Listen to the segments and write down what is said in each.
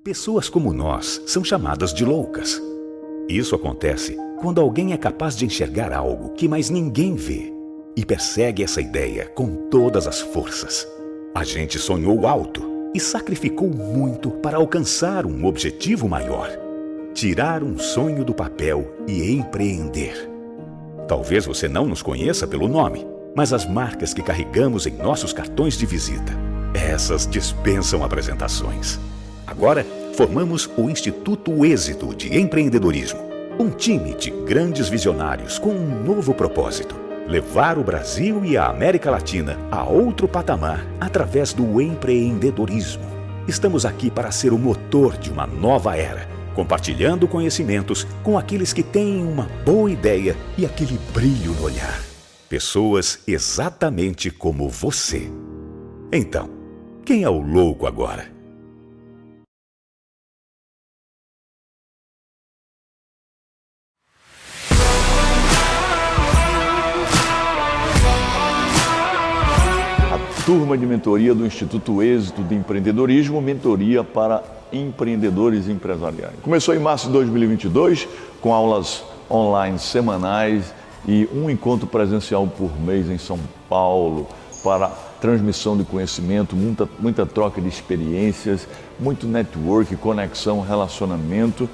Pessoas como nós são chamadas de loucas. Isso acontece quando alguém é capaz de enxergar algo que mais ninguém vê e persegue essa ideia com todas as forças. A gente sonhou alto e sacrificou muito para alcançar um objetivo maior: tirar um sonho do papel e empreender. Talvez você não nos conheça pelo nome, mas as marcas que carregamos em nossos cartões de visita, essas dispensam apresentações. Agora, formamos o Instituto Êxito de Empreendedorismo, um time de grandes visionários com um novo propósito: levar o Brasil e a América Latina a outro patamar através do empreendedorismo. Estamos aqui para ser o motor de uma nova era, compartilhando conhecimentos com aqueles que têm uma boa ideia e aquele brilho no olhar. Pessoas exatamente como você. Então, quem é o louco agora? Turma de mentoria do Instituto Êxito de Empreendedorismo, mentoria para empreendedores empresariais. Começou em março de 2022, com aulas online semanais e um encontro presencial por mês em São Paulo, para transmissão de conhecimento, muita troca de experiências, muito network, conexão, relacionamento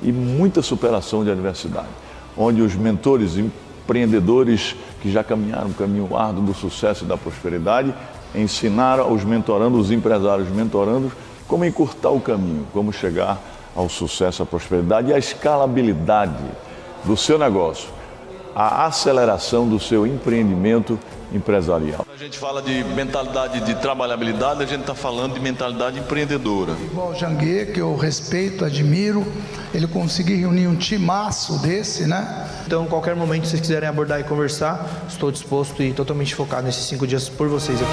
e muita superação de adversidade, onde os mentores empreendedores que já caminharam o caminho árduo do sucesso e da prosperidade ensinaram aos mentorandos, os empresários mentorandos, como encurtar o caminho, como chegar ao sucesso, à prosperidade e à escalabilidade do seu negócio, a aceleração do seu empreendimento empresarial. A gente fala de mentalidade de trabalhabilidade, a gente está falando de mentalidade empreendedora. Igual o Janguier, que eu respeito, admiro, ele conseguir reunir um timaço desse, né? Então, qualquer momento que vocês quiserem abordar e conversar, estou disposto e totalmente focado nesses 5 dias por vocês aqui.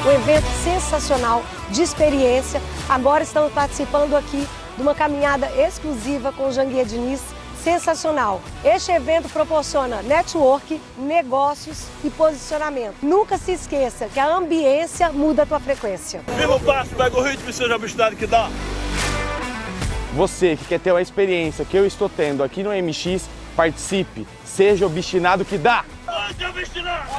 Um evento sensacional, de experiência. Agora estamos participando aqui de uma caminhada exclusiva com o Janguier Diniz, sensacional. Este evento proporciona network, negócios e posicionamento. Nunca se esqueça que a ambiência muda a tua frequência. Viva o passo, pega o ritmo e seja a velocidade que dá. Você que quer ter a experiência que eu estou tendo aqui no MX, participe, seja obstinado que dá. Onde é obstinado?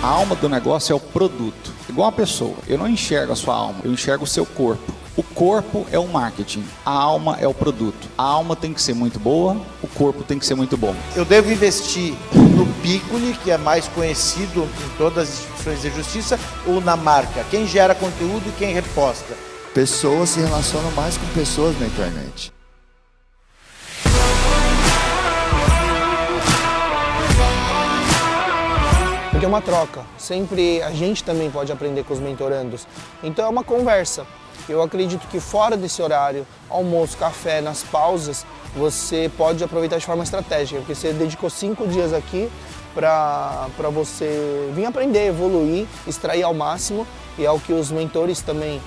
A alma do negócio é o produto, igual a pessoa. Eu não enxergo a sua alma, eu enxergo o seu corpo. O corpo é o marketing, a alma é o produto. A alma tem que ser muito boa, o corpo tem que ser muito bom. Eu devo investir no Piccoli, que é mais conhecido em todas as instituições de justiça, ou na marca? Quem gera conteúdo e quem reposta? Pessoas se relacionam mais com pessoas na internet. Porque é uma troca, sempre a gente também pode aprender com os mentorandos. Então é uma conversa. Eu acredito que fora desse horário, almoço, café, nas pausas, você pode aproveitar de forma estratégica, porque você dedicou 5 dias aqui para você vir aprender, evoluir, extrair ao máximo, e é o que os mentores também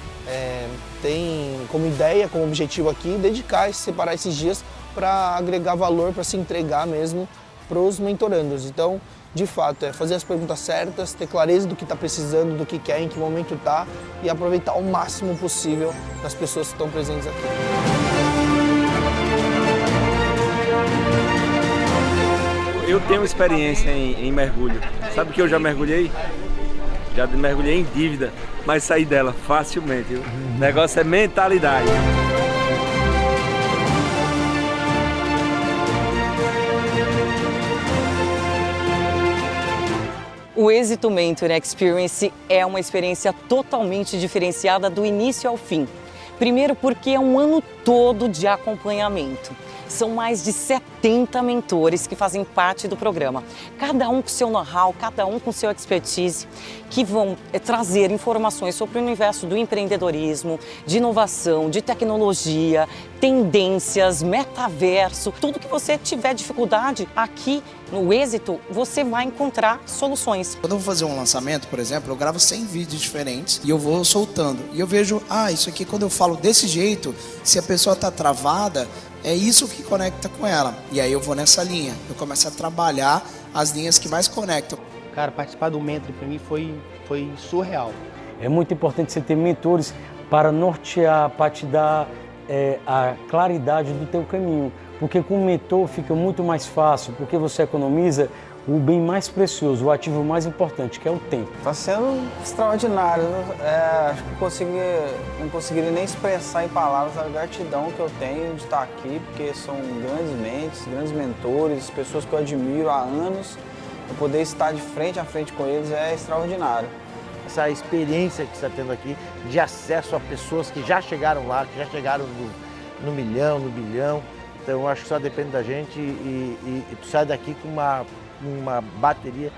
têm como ideia, como objetivo aqui, dedicar e separar esses dias para agregar valor, para se entregar mesmo para os mentorandos. Então, de fato, é fazer as perguntas certas, ter clareza do que está precisando, do que quer, em que momento está e aproveitar o máximo possível das pessoas que estão presentes aqui. Eu tenho experiência em mergulho. Sabe que eu já mergulhei? Já mergulhei em dívida, mas saí dela facilmente. O negócio é mentalidade. O Êxito Mentor Experience é uma experiência totalmente diferenciada do início ao fim. Primeiro porque é um ano todo de acompanhamento. São mais de 70 mentores que fazem parte do programa. Cada um com seu know-how, cada um com seu expertise, que vão trazer informações sobre o universo do empreendedorismo, de inovação, de tecnologia, tendências, metaverso, tudo que você tiver dificuldade aqui no Êxito, você vai encontrar soluções. Quando eu vou fazer um lançamento, por exemplo, eu gravo 100 vídeos diferentes e eu vou soltando. E eu vejo, isso aqui quando eu falo desse jeito, se a pessoa está travada, é isso que conecta com ela. E aí eu vou nessa linha, eu começo a trabalhar as linhas que mais conectam. Cara, participar do Mentor para mim foi surreal. É muito importante você ter mentores para nortear, para te dar a claridade do teu caminho. Porque com o mentor fica muito mais fácil, porque você economiza o bem mais precioso, o ativo mais importante, que é o tempo. Está sendo extraordinário. Acho que não conseguiria nem expressar em palavras a gratidão que eu tenho de estar aqui, porque são grandes mentes, grandes mentores, pessoas que eu admiro há anos. Eu poder estar de frente a frente com eles é extraordinário. Essa experiência que você está tendo aqui de acesso a pessoas que já chegaram lá, que já chegaram no milhão, no bilhão. Então eu acho que só depende da gente e tu sai daqui com uma bateria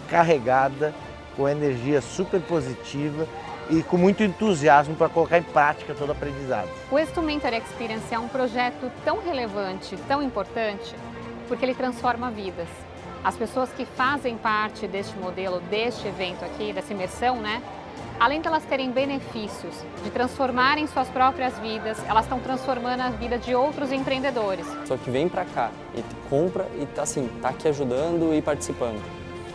carregada, com energia super positiva e com muito entusiasmo para colocar em prática todo o aprendizado. O Êxito Mentor Experience é um projeto tão relevante, tão importante, porque ele transforma vidas. As pessoas que fazem parte deste modelo, deste evento aqui, dessa imersão, né? Além de elas terem benefícios, de transformarem suas próprias vidas, elas estão transformando a vida de outros empreendedores. Só que vem pra cá e compra e tá aqui ajudando e participando.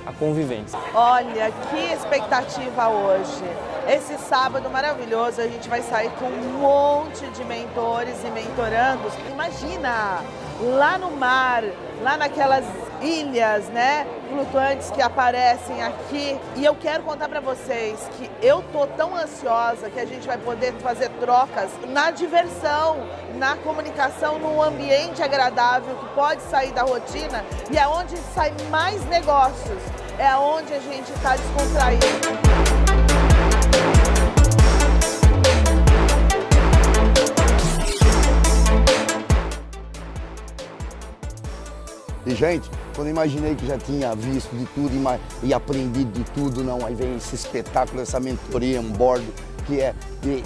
A convivência. Olha, que expectativa hoje. Esse sábado maravilhoso, a gente vai sair com um monte de mentores e mentorandos. Imagina, lá no mar, lá naquelas ilhas, né, flutuantes que aparecem aqui. E eu quero contar para vocês que eu tô tão ansiosa que a gente vai poder fazer trocas na diversão, na comunicação, num ambiente agradável que pode sair da rotina e é onde sai mais negócios, é onde a gente está descontraído. E, gente, quando eu imaginei que já tinha visto de tudo e aprendido de tudo, não, aí vem esse espetáculo, essa mentoria on board, que é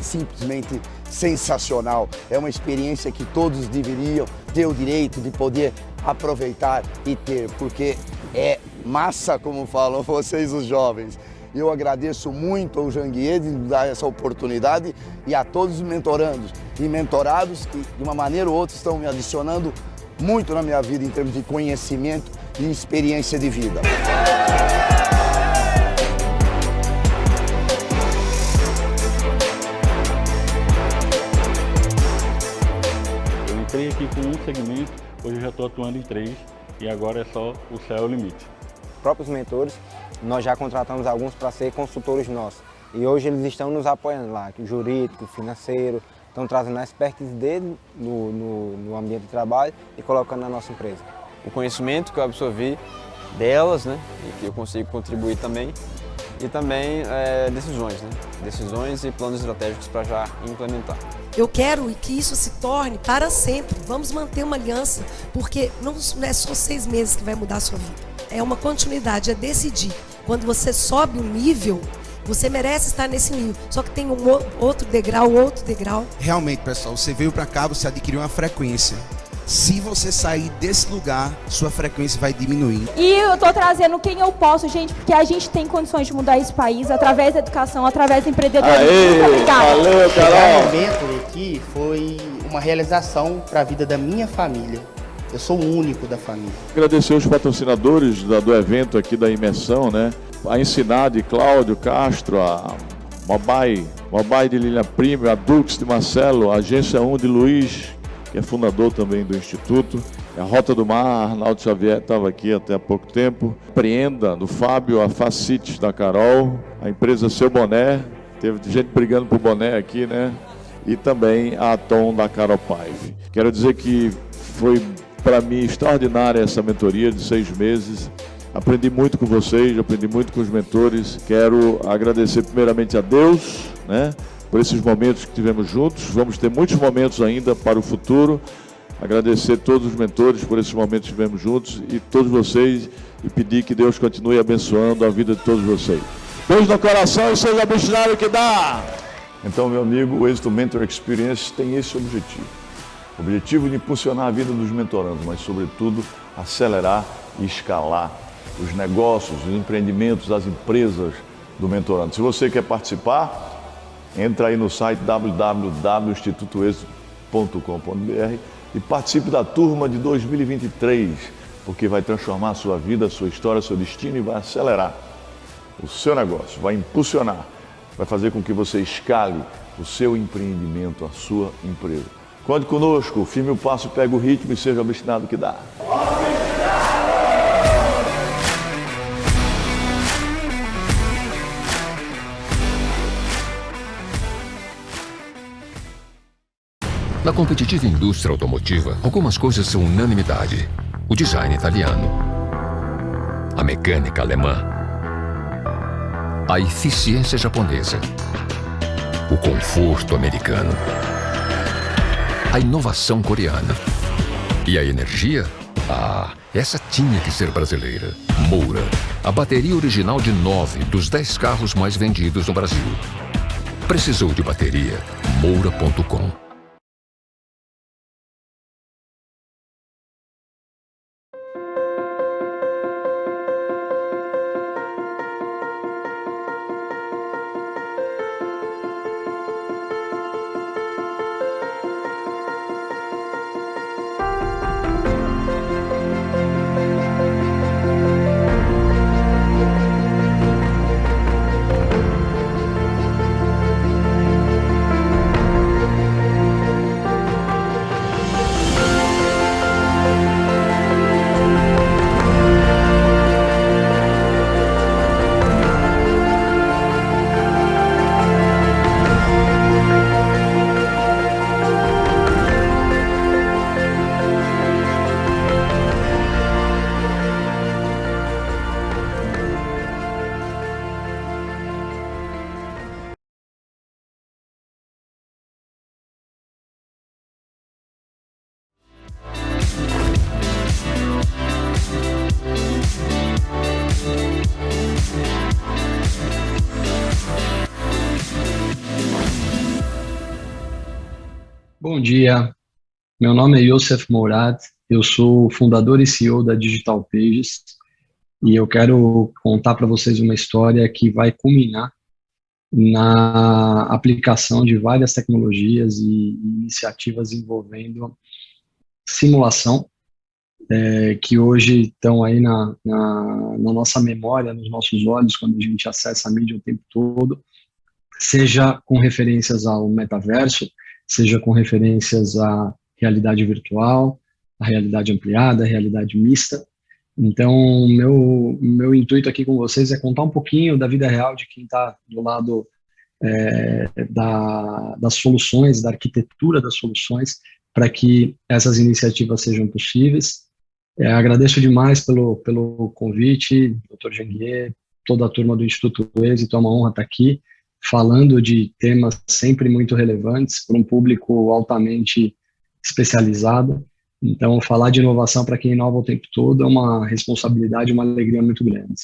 simplesmente sensacional. É uma experiência que todos deveriam ter o direito de poder aproveitar e ter, porque é massa, como falam vocês, os jovens. Eu agradeço muito ao Janguier de dar essa oportunidade e a todos os mentorandos e mentorados que, de uma maneira ou outra, estão me adicionando muito na minha vida em termos de conhecimento e experiência de vida. Eu entrei aqui com um segmento, hoje eu já estou atuando em 3 e agora é só o céu é o limite. Próprios mentores, nós já contratamos alguns para ser consultores nossos e hoje eles estão nos apoiando lá, jurídico, financeiro, estão trazendo a expertise dele no ambiente de trabalho e colocando na nossa empresa. O conhecimento que eu absorvi delas, né, e que eu consigo contribuir também, e também decisões, né, decisões e planos estratégicos para já implementar. Eu quero que isso se torne para sempre. Vamos manter uma aliança, porque não é só 6 meses que vai mudar a sua vida. É uma continuidade, é decidir. Quando você sobe um nível, você merece estar nesse nível, só que tem outro degrau. Realmente, pessoal, você veio para cá, você adquiriu uma frequência. Se você sair desse lugar, sua frequência vai diminuir. E eu tô trazendo quem eu posso, gente, porque a gente tem condições de mudar esse país através da educação, através do empreendedorismo. Valeu, Carol! Chegar no Mentor aqui foi uma realização para a vida da minha família. Eu sou o único da família. Agradecer os patrocinadores do evento aqui da imersão, né? A Ensinar de Cláudio Castro, a Mobai de Lilian Prime, a Dux de Marcelo, a Agência 1 de Luiz, que é fundador também do Instituto, a Rota do Mar, Arnaldo Xavier estava aqui até há pouco tempo, Preenda do Fábio, a Facites da Carol, a empresa Seu Boné, teve gente brigando por boné aqui, né? E também a Atom da Carol Paive. Quero dizer que foi para mim extraordinária essa mentoria de 6 meses. Aprendi muito com vocês, aprendi muito com os mentores. Quero agradecer primeiramente a Deus, né, por esses momentos que tivemos juntos. Vamos ter muitos momentos ainda para o futuro. agradecer todos os mentores por esses momentos que estivemos juntos e todos vocês e pedir que Deus continue abençoando a vida de todos vocês. Beijo no coração e seja obstinado que dá! Então, meu amigo, o Êxito Mentor Experience tem esse objetivo. O objetivo de impulsionar a vida dos mentorandos, mas, sobretudo, acelerar e escalar os negócios, os empreendimentos, as empresas do mentorando. Se você quer participar, entra aí no site www.institutoexito.com.br e participe da turma de 2023, porque vai transformar a sua vida, a sua história, seu destino e vai acelerar o seu negócio, vai impulsionar, vai fazer com que você escale o seu empreendimento, a sua empresa. Conte conosco, firme o passo, pega o ritmo e seja obstinado que dá. Na competitiva indústria automotiva, algumas coisas são unanimidade. O design italiano, a mecânica alemã, a eficiência japonesa, o conforto americano, a inovação coreana e a energia? Ah, essa tinha que ser brasileira. Moura, a bateria original de 9 dos 10 carros mais vendidos no Brasil. Precisou de bateria? Moura.com. Bom dia, meu nome é Youssef Mourad, eu sou fundador e CEO da Digital Pages e eu quero contar para vocês uma história que vai culminar na aplicação de várias tecnologias e iniciativas envolvendo simulação, que hoje estão aí na nossa memória, nos nossos olhos, quando a gente acessa a mídia o tempo todo, seja com referências ao metaverso, seja com referências à realidade virtual, à realidade ampliada, à realidade mista. Então, meu intuito aqui com vocês é contar um pouquinho da vida real de quem está do lado das soluções, da arquitetura das soluções, para que essas iniciativas sejam possíveis. Agradeço demais pelo convite, Dr. Janguier, toda a turma do Instituto Êxito, é uma honra estar aqui, falando de temas sempre muito relevantes para um público altamente especializado. Então, falar de inovação para quem inova o tempo todo é uma responsabilidade, uma alegria muito grande.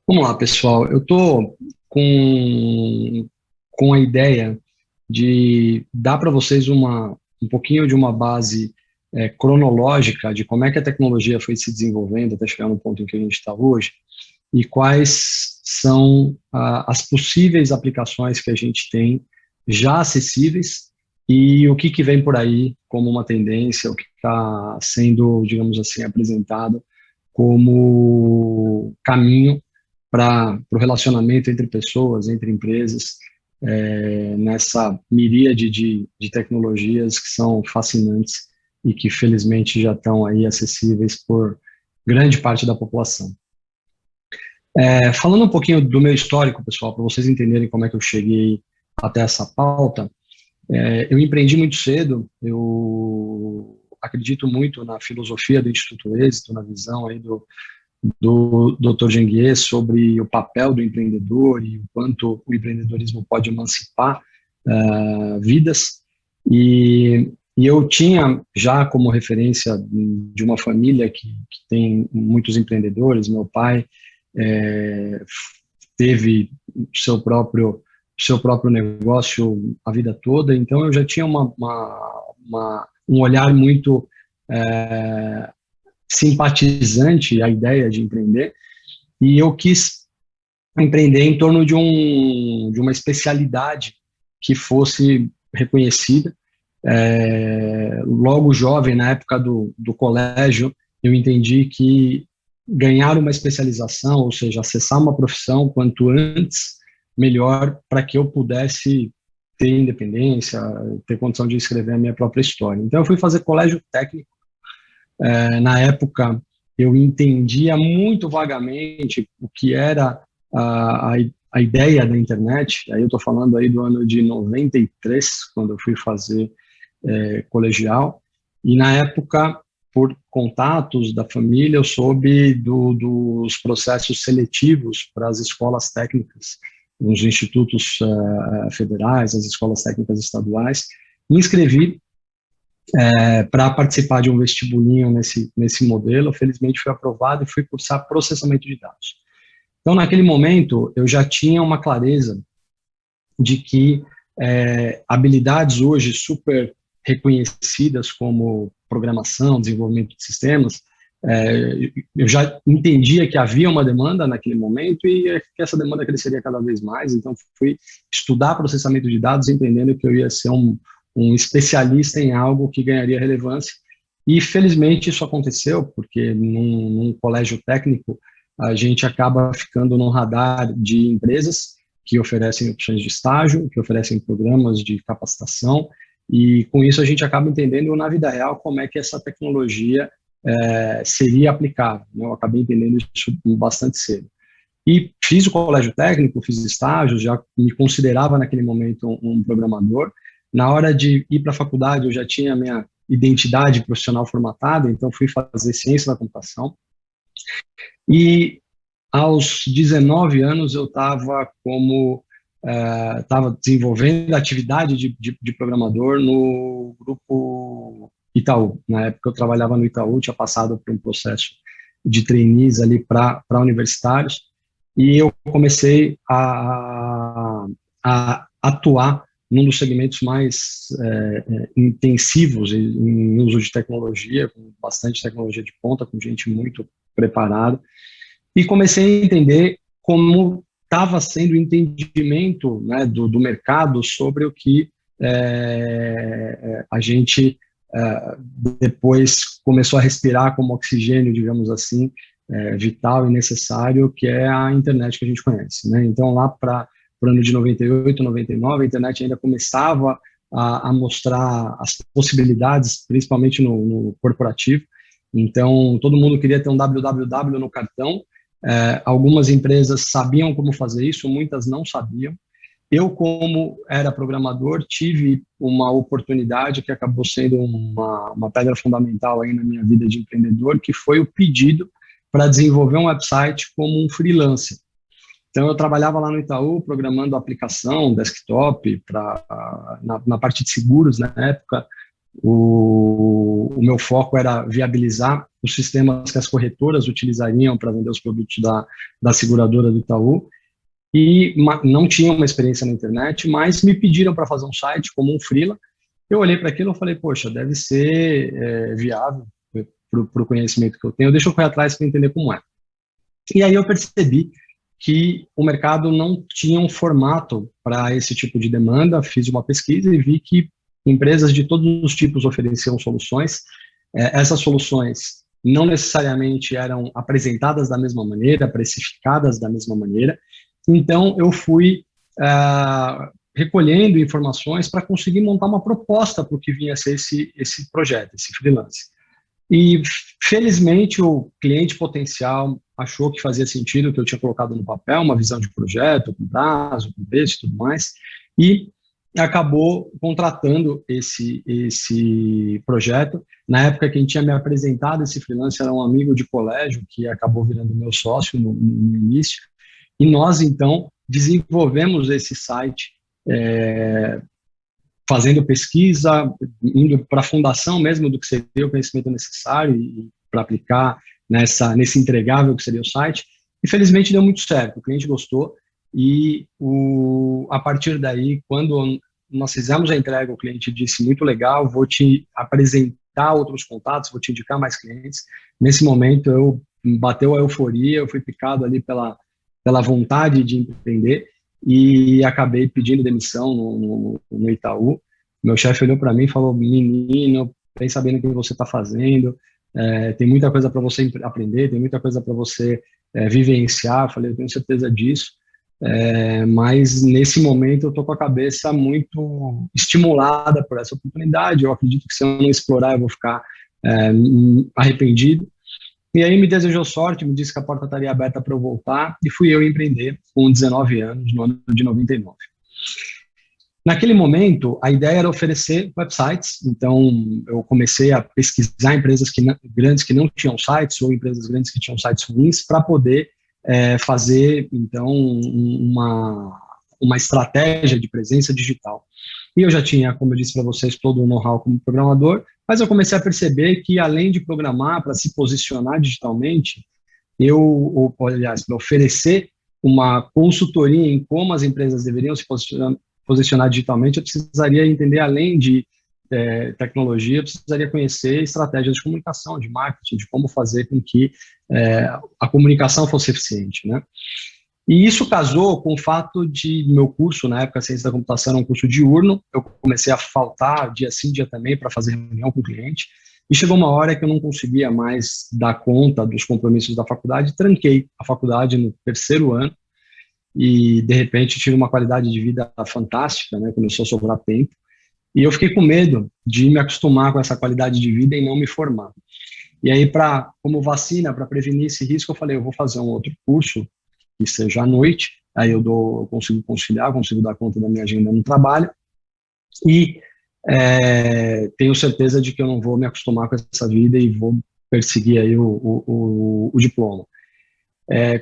Vamos lá, pessoal. Eu estou com a ideia de dar para vocês um pouquinho de uma base cronológica de como é que a tecnologia foi se desenvolvendo até chegar no ponto em que a gente está hoje, e quais são as possíveis aplicações que a gente tem já acessíveis e o que vem por aí como uma tendência, o que está sendo, digamos assim, apresentado como caminho para o relacionamento entre pessoas, entre empresas, nessa miríade de tecnologias que são fascinantes e que felizmente já estão aí acessíveis por grande parte da população. Falando um pouquinho do meu histórico, pessoal, para vocês entenderem como é que eu cheguei até essa pauta, eu empreendi muito cedo, eu acredito muito na filosofia do Instituto Êxito, na visão aí do Dr. Janguier sobre o papel do empreendedor e o quanto o empreendedorismo pode emancipar vidas, e E eu tinha já como referência de uma família que tem muitos empreendedores. Meu pai teve seu próprio negócio a vida toda, então eu já tinha um olhar muito simpatizante à ideia de empreender, e eu quis empreender em torno de uma especialidade que fosse reconhecida. Logo jovem, na época do colégio, eu entendi que ganhar uma especialização, ou seja, acessar uma profissão quanto antes, melhor, para que eu pudesse ter independência, ter condição de escrever a minha própria história. Então eu fui fazer colégio técnico. Na época eu entendia muito vagamente o que era a ideia da internet. Aí eu estou falando aí do ano de 93, quando eu fui fazer colegial, e na época, por contatos da família, eu soube dos processos seletivos para as escolas técnicas, nos institutos federais, as escolas técnicas estaduais. Me inscrevi para participar de um vestibulinho nesse modelo. Felizmente fui aprovado e fui cursar processamento de dados. Então, naquele momento, eu já tinha uma clareza de que habilidades hoje super reconhecidas como programação, desenvolvimento de sistemas, eu já entendia que havia uma demanda naquele momento e que essa demanda cresceria cada vez mais. Então, fui estudar processamento de dados, entendendo que eu ia ser um especialista em algo que ganharia relevância. E, felizmente, isso aconteceu, porque num colégio técnico, a gente acaba ficando no radar de empresas que oferecem opções de estágio, que oferecem programas de capacitação, e com isso a gente acaba entendendo na vida real como é que essa tecnologia seria aplicável. Eu acabei entendendo isso bastante cedo. E fiz o colégio técnico, fiz estágios, já me considerava naquele momento um programador. Na hora de ir para a faculdade, eu já tinha a minha identidade profissional formatada, então fui fazer ciência da computação. E aos 19 anos eu estava desenvolvendo a atividade de programador no grupo Itaú. Na época eu trabalhava no Itaú, tinha passado por um processo de trainees ali para universitários, e eu comecei a atuar num dos segmentos mais intensivos em uso de tecnologia, com bastante tecnologia de ponta, com gente muito preparada, e comecei a entender como estava sendo o entendimento, né, do mercado sobre o que a gente depois começou a respirar como oxigênio, digamos assim, vital e necessário, que é a internet que a gente conhece, né? Então, lá para o ano de 98, 99, a internet ainda começava a mostrar as possibilidades, principalmente no corporativo. Então, todo mundo queria ter um www no cartão. Algumas empresas sabiam como fazer isso, muitas não sabiam. Eu, como era programador, tive uma oportunidade que acabou sendo uma pedra fundamental aí na minha vida de empreendedor, que foi o pedido para desenvolver um website como um freelancer. Então, eu trabalhava lá no Itaú, programando aplicação, desktop, na parte de seguros, na época. O meu foco era viabilizar os sistemas que as corretoras utilizariam para vender os produtos da seguradora do Itaú, e não tinha uma experiência na internet, mas me pediram para fazer um site como um freela. Eu olhei para aquilo e falei, poxa, deve ser viável para o conhecimento que eu tenho, deixa eu correr atrás para entender como é. E aí eu percebi que o mercado não tinha um formato para esse tipo de demanda. Fiz uma pesquisa e vi que empresas de todos os tipos ofereciam soluções. Essas soluções não necessariamente eram apresentadas da mesma maneira, precificadas da mesma maneira. Então, eu fui recolhendo informações para conseguir montar uma proposta para o que vinha a ser esse projeto, esse freelance. E, felizmente, o cliente potencial achou que fazia sentido o que eu tinha colocado no papel, uma visão de projeto, com prazo, com preço e tudo mais, e acabou contratando esse projeto. Na época, quem tinha me apresentado esse freelancer era um amigo de colégio, que acabou virando meu sócio no início, e nós, então, desenvolvemos esse site fazendo pesquisa, indo para a fundação mesmo do que seria o conhecimento necessário para aplicar nesse entregável que seria o site. E felizmente deu muito certo, o cliente gostou, e a partir daí, quando nós fizemos a entrega, o cliente disse, muito legal, vou te apresentar outros contatos, vou te indicar mais clientes. Nesse momento, bateu a euforia, eu fui picado ali pela vontade de empreender, e acabei pedindo demissão no Itaú. Meu chefe olhou para mim e falou, menino, bem sabendo o que você está fazendo, tem muita coisa para você aprender, tem muita coisa para você vivenciar. Eu falei, eu tenho certeza disso, mas nesse momento eu estou com a cabeça muito estimulada por essa oportunidade. Eu acredito que se eu não explorar eu vou ficar arrependido. E aí me desejou sorte, me disse que a porta estaria aberta para eu voltar, e fui eu empreender com 19 anos, no ano de 99. Naquele momento, a ideia era oferecer websites, então eu comecei a pesquisar empresas grandes que não tinham sites, ou empresas grandes que tinham sites ruins, para poder fazer, então, uma estratégia de presença digital. E eu já tinha, como eu disse para vocês, todo o know-how como programador, mas eu comecei a perceber que, além de programar para se posicionar digitalmente, aliás, para oferecer uma consultoria em como as empresas deveriam se posicionar digitalmente, eu precisaria entender, além de tecnologia, eu precisaria conhecer estratégias de comunicação, de marketing, de como fazer com que a comunicação fosse eficiente, né? E isso casou com o fato de meu curso, na época, Ciência da Computação, era um curso diurno. Eu comecei a faltar dia sim, dia também, para fazer reunião com o cliente. E chegou uma hora que eu não conseguia mais dar conta dos compromissos da faculdade. Tranquei a faculdade no 3º ano e, de repente, tive uma qualidade de vida fantástica, né? Começou a sobrar tempo. E eu fiquei com medo de me acostumar com essa qualidade de vida e não me formar. E aí, como vacina, para prevenir esse risco, eu falei, eu vou fazer um outro curso que seja à noite, aí eu consigo conciliar, consigo dar conta da minha agenda no trabalho, e tenho certeza de que eu não vou me acostumar com essa vida e vou perseguir aí o diploma.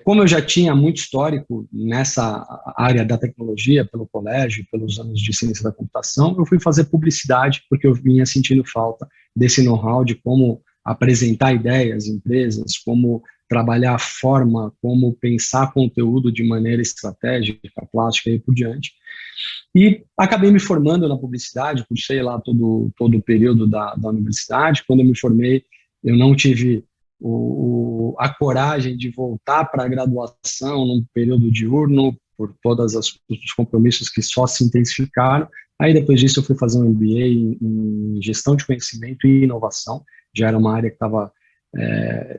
Como eu já tinha muito histórico nessa área da tecnologia, pelo colégio, pelos anos de ciência da computação, eu fui fazer publicidade, porque eu vinha sentindo falta desse know-how de como apresentar ideias, empresas, como trabalhar a forma, como pensar conteúdo de maneira estratégica, plástica e por diante. E acabei me formando na publicidade, cursei lá todo o período da universidade. Quando eu me formei, eu não tive a coragem de voltar para a graduação num período diurno, por todos os compromissos que só se intensificaram. Aí, depois disso, eu fui fazer um MBA em gestão de conhecimento e inovação. Já era uma área que estava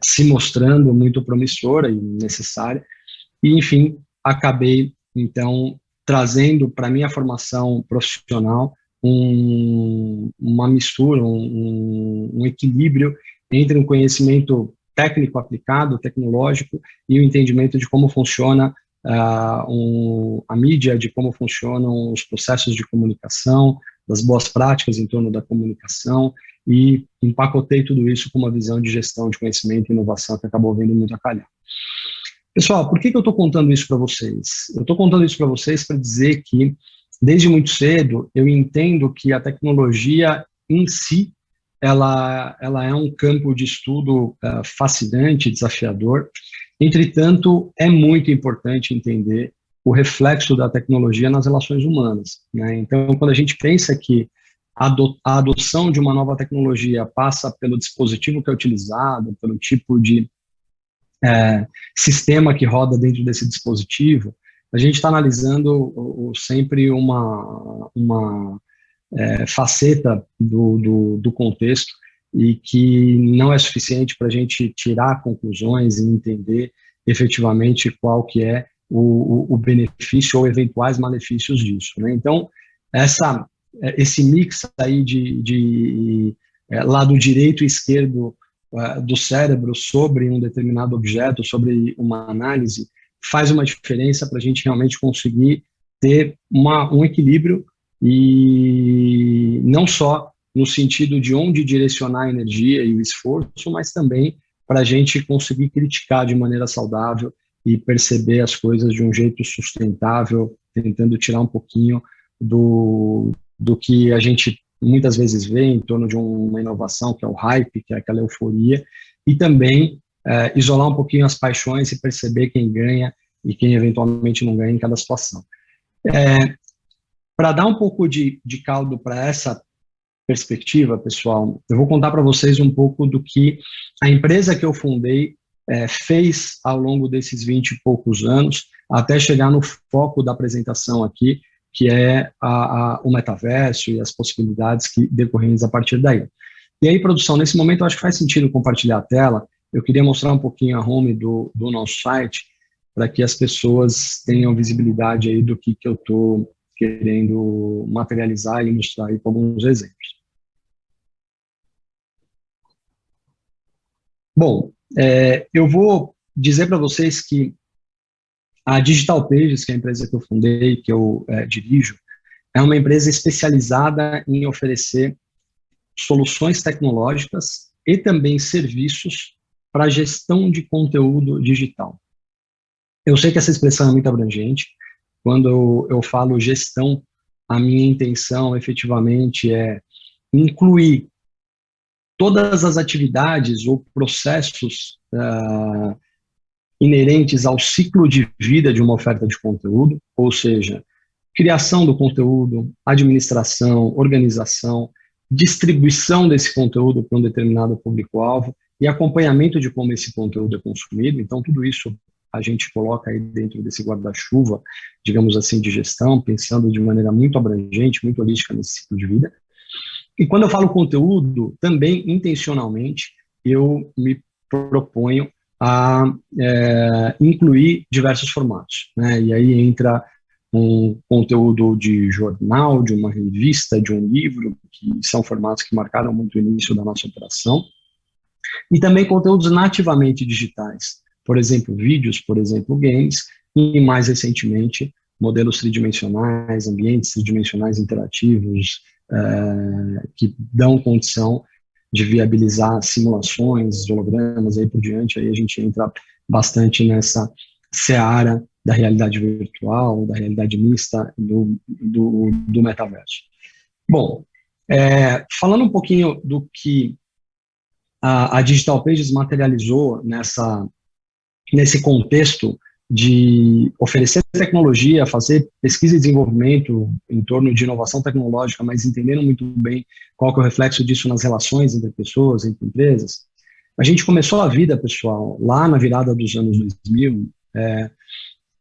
se mostrando muito promissora e necessária, e enfim, acabei então trazendo para a minha formação profissional uma mistura, um equilíbrio entre um conhecimento técnico aplicado, tecnológico, e o entendimento de como funciona a mídia, de como funcionam os processos de comunicação, das boas práticas em torno da comunicação, e empacotei tudo isso com uma visão de gestão de conhecimento e inovação que acabou vindo muito a calhar. Pessoal, por que eu estou contando isso para vocês? Eu estou contando isso para vocês para dizer que, desde muito cedo, eu entendo que a tecnologia em si, ela é um campo de estudo fascinante, desafiador. Entretanto, é muito importante entender o reflexo da tecnologia nas relações humanas, né? Então, quando a gente pensa que a adoção de uma nova tecnologia passa pelo dispositivo que é utilizado, pelo tipo de sistema que roda dentro desse dispositivo, a gente está analisando sempre uma faceta do contexto, e que não é suficiente para a gente tirar conclusões e entender efetivamente qual que é o benefício ou eventuais malefícios disso, né? Então, esse mix aí de lado direito e esquerdo do cérebro sobre um determinado objeto, sobre uma análise, faz uma diferença para a gente realmente conseguir ter um equilíbrio, e não só no sentido de onde direcionar a energia e o esforço, mas também para a gente conseguir criticar de maneira saudável e perceber as coisas de um jeito sustentável, tentando tirar um pouquinho do que a gente muitas vezes vê em torno de uma inovação, que é o hype, que é aquela euforia, e também isolar um pouquinho as paixões e perceber quem ganha e quem eventualmente não ganha em cada situação. Para dar um pouco de caldo para essa perspectiva, pessoal, eu vou contar para vocês um pouco do que a empresa que eu fundei fez ao longo desses 20 e poucos anos, até chegar no foco da apresentação aqui, que é o metaverso e as possibilidades decorrentes a partir daí. E aí, produção, nesse momento eu acho que faz sentido compartilhar a tela. Eu queria mostrar um pouquinho a home do nosso site, para que as pessoas tenham visibilidade aí do que eu estou querendo materializar e ilustrar aí com alguns exemplos. Bom, eu vou dizer para vocês que a Digital Pages, que é a empresa que eu fundei, que eu dirijo, é uma empresa especializada em oferecer soluções tecnológicas e também serviços para gestão de conteúdo digital. Eu sei que essa expressão é muito abrangente. Quando eu falo gestão, a minha intenção efetivamente é incluir todas as atividades ou processos inerentes ao ciclo de vida de uma oferta de conteúdo, ou seja, criação do conteúdo, administração, organização, distribuição desse conteúdo para um determinado público-alvo e acompanhamento de como esse conteúdo é consumido. Então, tudo isso a gente coloca aí dentro desse guarda-chuva, digamos assim, de gestão, pensando de maneira muito abrangente, muito holística nesse ciclo de vida. E quando eu falo conteúdo, também, intencionalmente, eu me proponho a incluir diversos formatos, né? E aí entra um conteúdo de jornal, de uma revista, de um livro, que são formatos que marcaram muito o início da nossa operação, e também conteúdos nativamente digitais, por exemplo, vídeos, por exemplo, games, e mais recentemente, modelos tridimensionais, ambientes tridimensionais interativos, que dão condição de viabilizar simulações, hologramas, aí por diante, aí a gente entra bastante nessa seara da realidade virtual, da realidade mista, do metaverso. Bom, falando um pouquinho do que a Digital Pages materializou nesse contexto de oferecer tecnologia, fazer pesquisa e desenvolvimento em torno de inovação tecnológica, mas entendendo muito bem qual que é o reflexo disso nas relações entre pessoas, entre empresas. A gente começou a vida, pessoal, lá na virada dos anos 2000,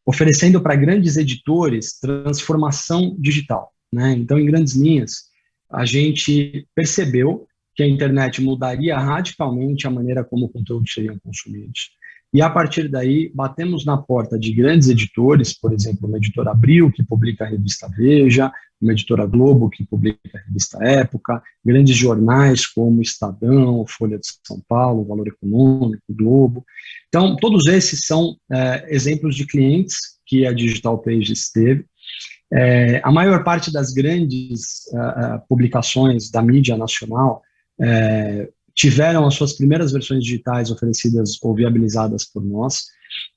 oferecendo para grandes editores transformação digital, né? Então, em grandes linhas, a gente percebeu que a internet mudaria radicalmente a maneira como conteúdos seriam consumidos. E, a partir daí, batemos na porta de grandes editores, por exemplo, uma editora Abril, que publica a revista Veja, uma editora Globo, que publica a revista Época, grandes jornais como Estadão, Folha de São Paulo, Valor Econômico, Globo. Então, todos esses são exemplos de clientes que a Digital Pages teve. A maior parte das grandes publicações da mídia nacional tiveram as suas primeiras versões digitais oferecidas ou viabilizadas por nós.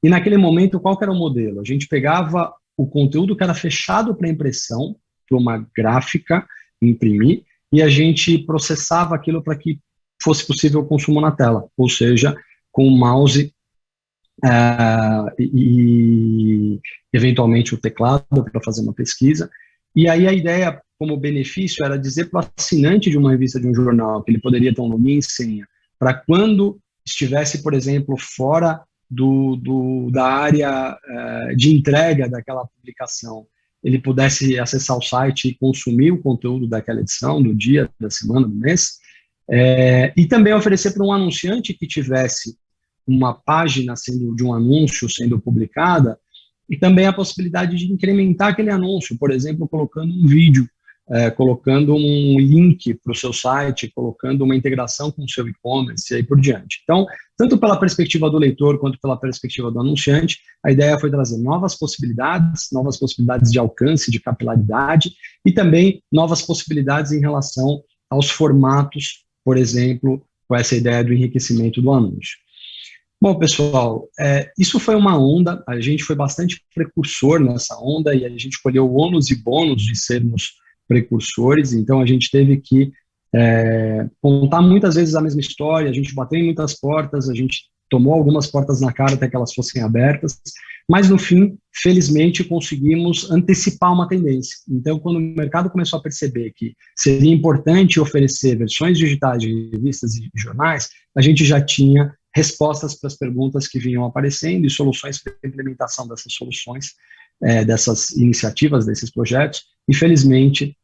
E naquele momento, qual que era o modelo? A gente pegava o conteúdo que era fechado para impressão, para uma gráfica, imprimir, e a gente processava aquilo para que fosse possível o consumo na tela, ou seja, com o mouse e eventualmente o teclado para fazer uma pesquisa. E aí a ideia, como benefício, era dizer para o assinante de uma revista, de um jornal, que ele poderia ter um login e senha, para quando estivesse, por exemplo, fora da área de entrega daquela publicação, ele pudesse acessar o site e consumir o conteúdo daquela edição, do dia, da semana, do mês, e também oferecer para um anunciante que tivesse uma página de um anúncio sendo publicada, e também a possibilidade de incrementar aquele anúncio, por exemplo, colocando um vídeo, colocando um link para o seu site, colocando uma integração com o seu e-commerce e aí por diante. Então, tanto pela perspectiva do leitor quanto pela perspectiva do anunciante, a ideia foi trazer novas possibilidades de alcance, de capilaridade e também novas possibilidades em relação aos formatos, por exemplo, com essa ideia do enriquecimento do anúncio. Bom, pessoal, isso foi uma onda, a gente foi bastante precursor nessa onda e a gente colheu o ônus e bônus de sermos precursores, então a gente teve que contar muitas vezes a mesma história, a gente bateu em muitas portas, a gente tomou algumas portas na cara até que elas fossem abertas, mas no fim, felizmente, conseguimos antecipar uma tendência. Então, quando o mercado começou a perceber que seria importante oferecer versões digitais de revistas e jornais, a gente já tinha respostas para as perguntas que vinham aparecendo e soluções para a implementação dessas soluções, dessas iniciativas, desses projetos, e felizmente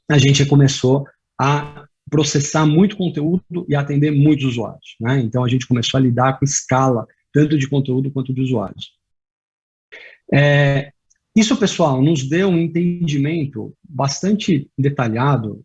a gente começou a processar muito conteúdo e atender muitos usuários, né? Então a gente começou a lidar com escala, tanto de conteúdo quanto de usuários. Isso, pessoal, nos deu um entendimento bastante detalhado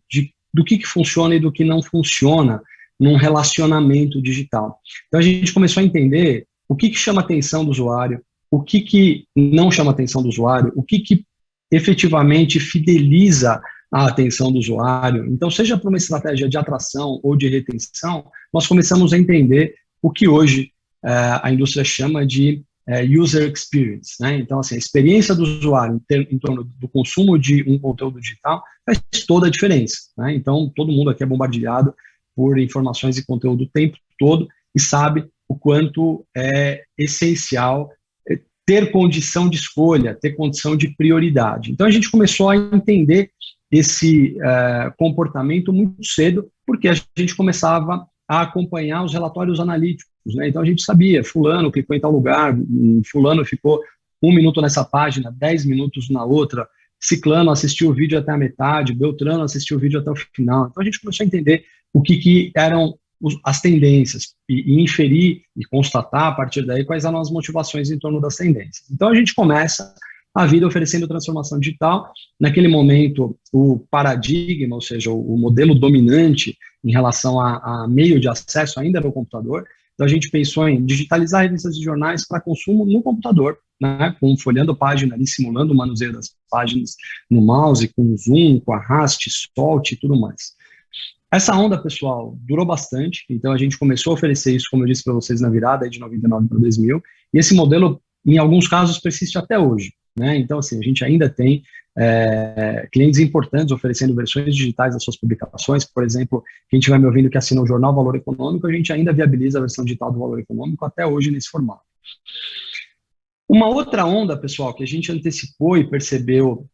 do que funciona e do que não funciona num relacionamento digital. Então a gente começou a entender o que chama a atenção do usuário, o que não chama a atenção do usuário, o que efetivamente fideliza a atenção do usuário. Então, seja para uma estratégia de atração ou de retenção, nós começamos a entender o que hoje a indústria chama de user experience, né? Então, assim, a experiência do usuário em torno do consumo de um conteúdo digital faz toda a diferença, né? Então, todo mundo aqui é bombardeado por informações e conteúdo o tempo todo e sabe o quanto é essencial ter condição de escolha, ter condição de prioridade. Então, a gente começou a entender esse comportamento muito cedo, porque a gente começava a acompanhar os relatórios analíticos, né? Então a gente sabia, fulano clicou em tal lugar, fulano ficou 1 minuto nessa página, 10 minutos na outra, ciclano assistiu o vídeo até a metade, beltrano assistiu o vídeo até o final. Então a gente começou a entender o que eram as tendências e inferir e constatar a partir daí quais eram as motivações em torno das tendências. Então a gente começa a vida oferecendo transformação digital. Naquele momento, o paradigma, ou seja, o modelo dominante em relação a meio de acesso ainda era o computador. Então, a gente pensou em digitalizar revistas e jornais para consumo no computador, né, folheando a página ali, simulando o manuseio das páginas no mouse, com zoom, com arraste, solte e tudo mais. Essa onda, pessoal, durou bastante. Então, a gente começou a oferecer isso, como eu disse para vocês, na virada de 99 para 2000. E esse modelo, em alguns casos, persiste até hoje, né? Então, assim, a gente ainda tem clientes importantes oferecendo versões digitais das suas publicações. Por exemplo, quem estiver me ouvindo que assina o jornal Valor Econômico, a gente ainda viabiliza a versão digital do Valor Econômico até hoje nesse formato. Uma outra onda, pessoal, que a gente antecipou e percebeu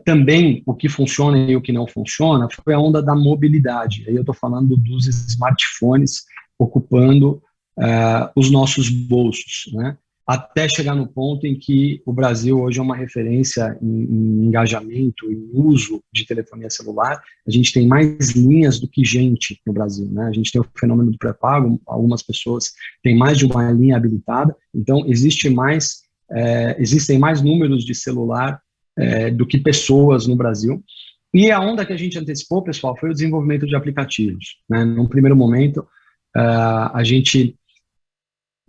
também o que funciona e o que não funciona, foi a onda da mobilidade. Aí eu estou falando dos smartphones ocupando os nossos bolsos, né? Até chegar no ponto em que o Brasil hoje é uma referência em engajamento, em uso de telefonia celular. A gente tem mais linhas do que gente no Brasil, né? A gente tem o fenômeno do pré-pago, algumas pessoas têm mais de uma linha habilitada, então existem mais números de celular do que pessoas no Brasil. E a onda que a gente antecipou, pessoal, foi o desenvolvimento de aplicativos, né? Num primeiro momento, a gente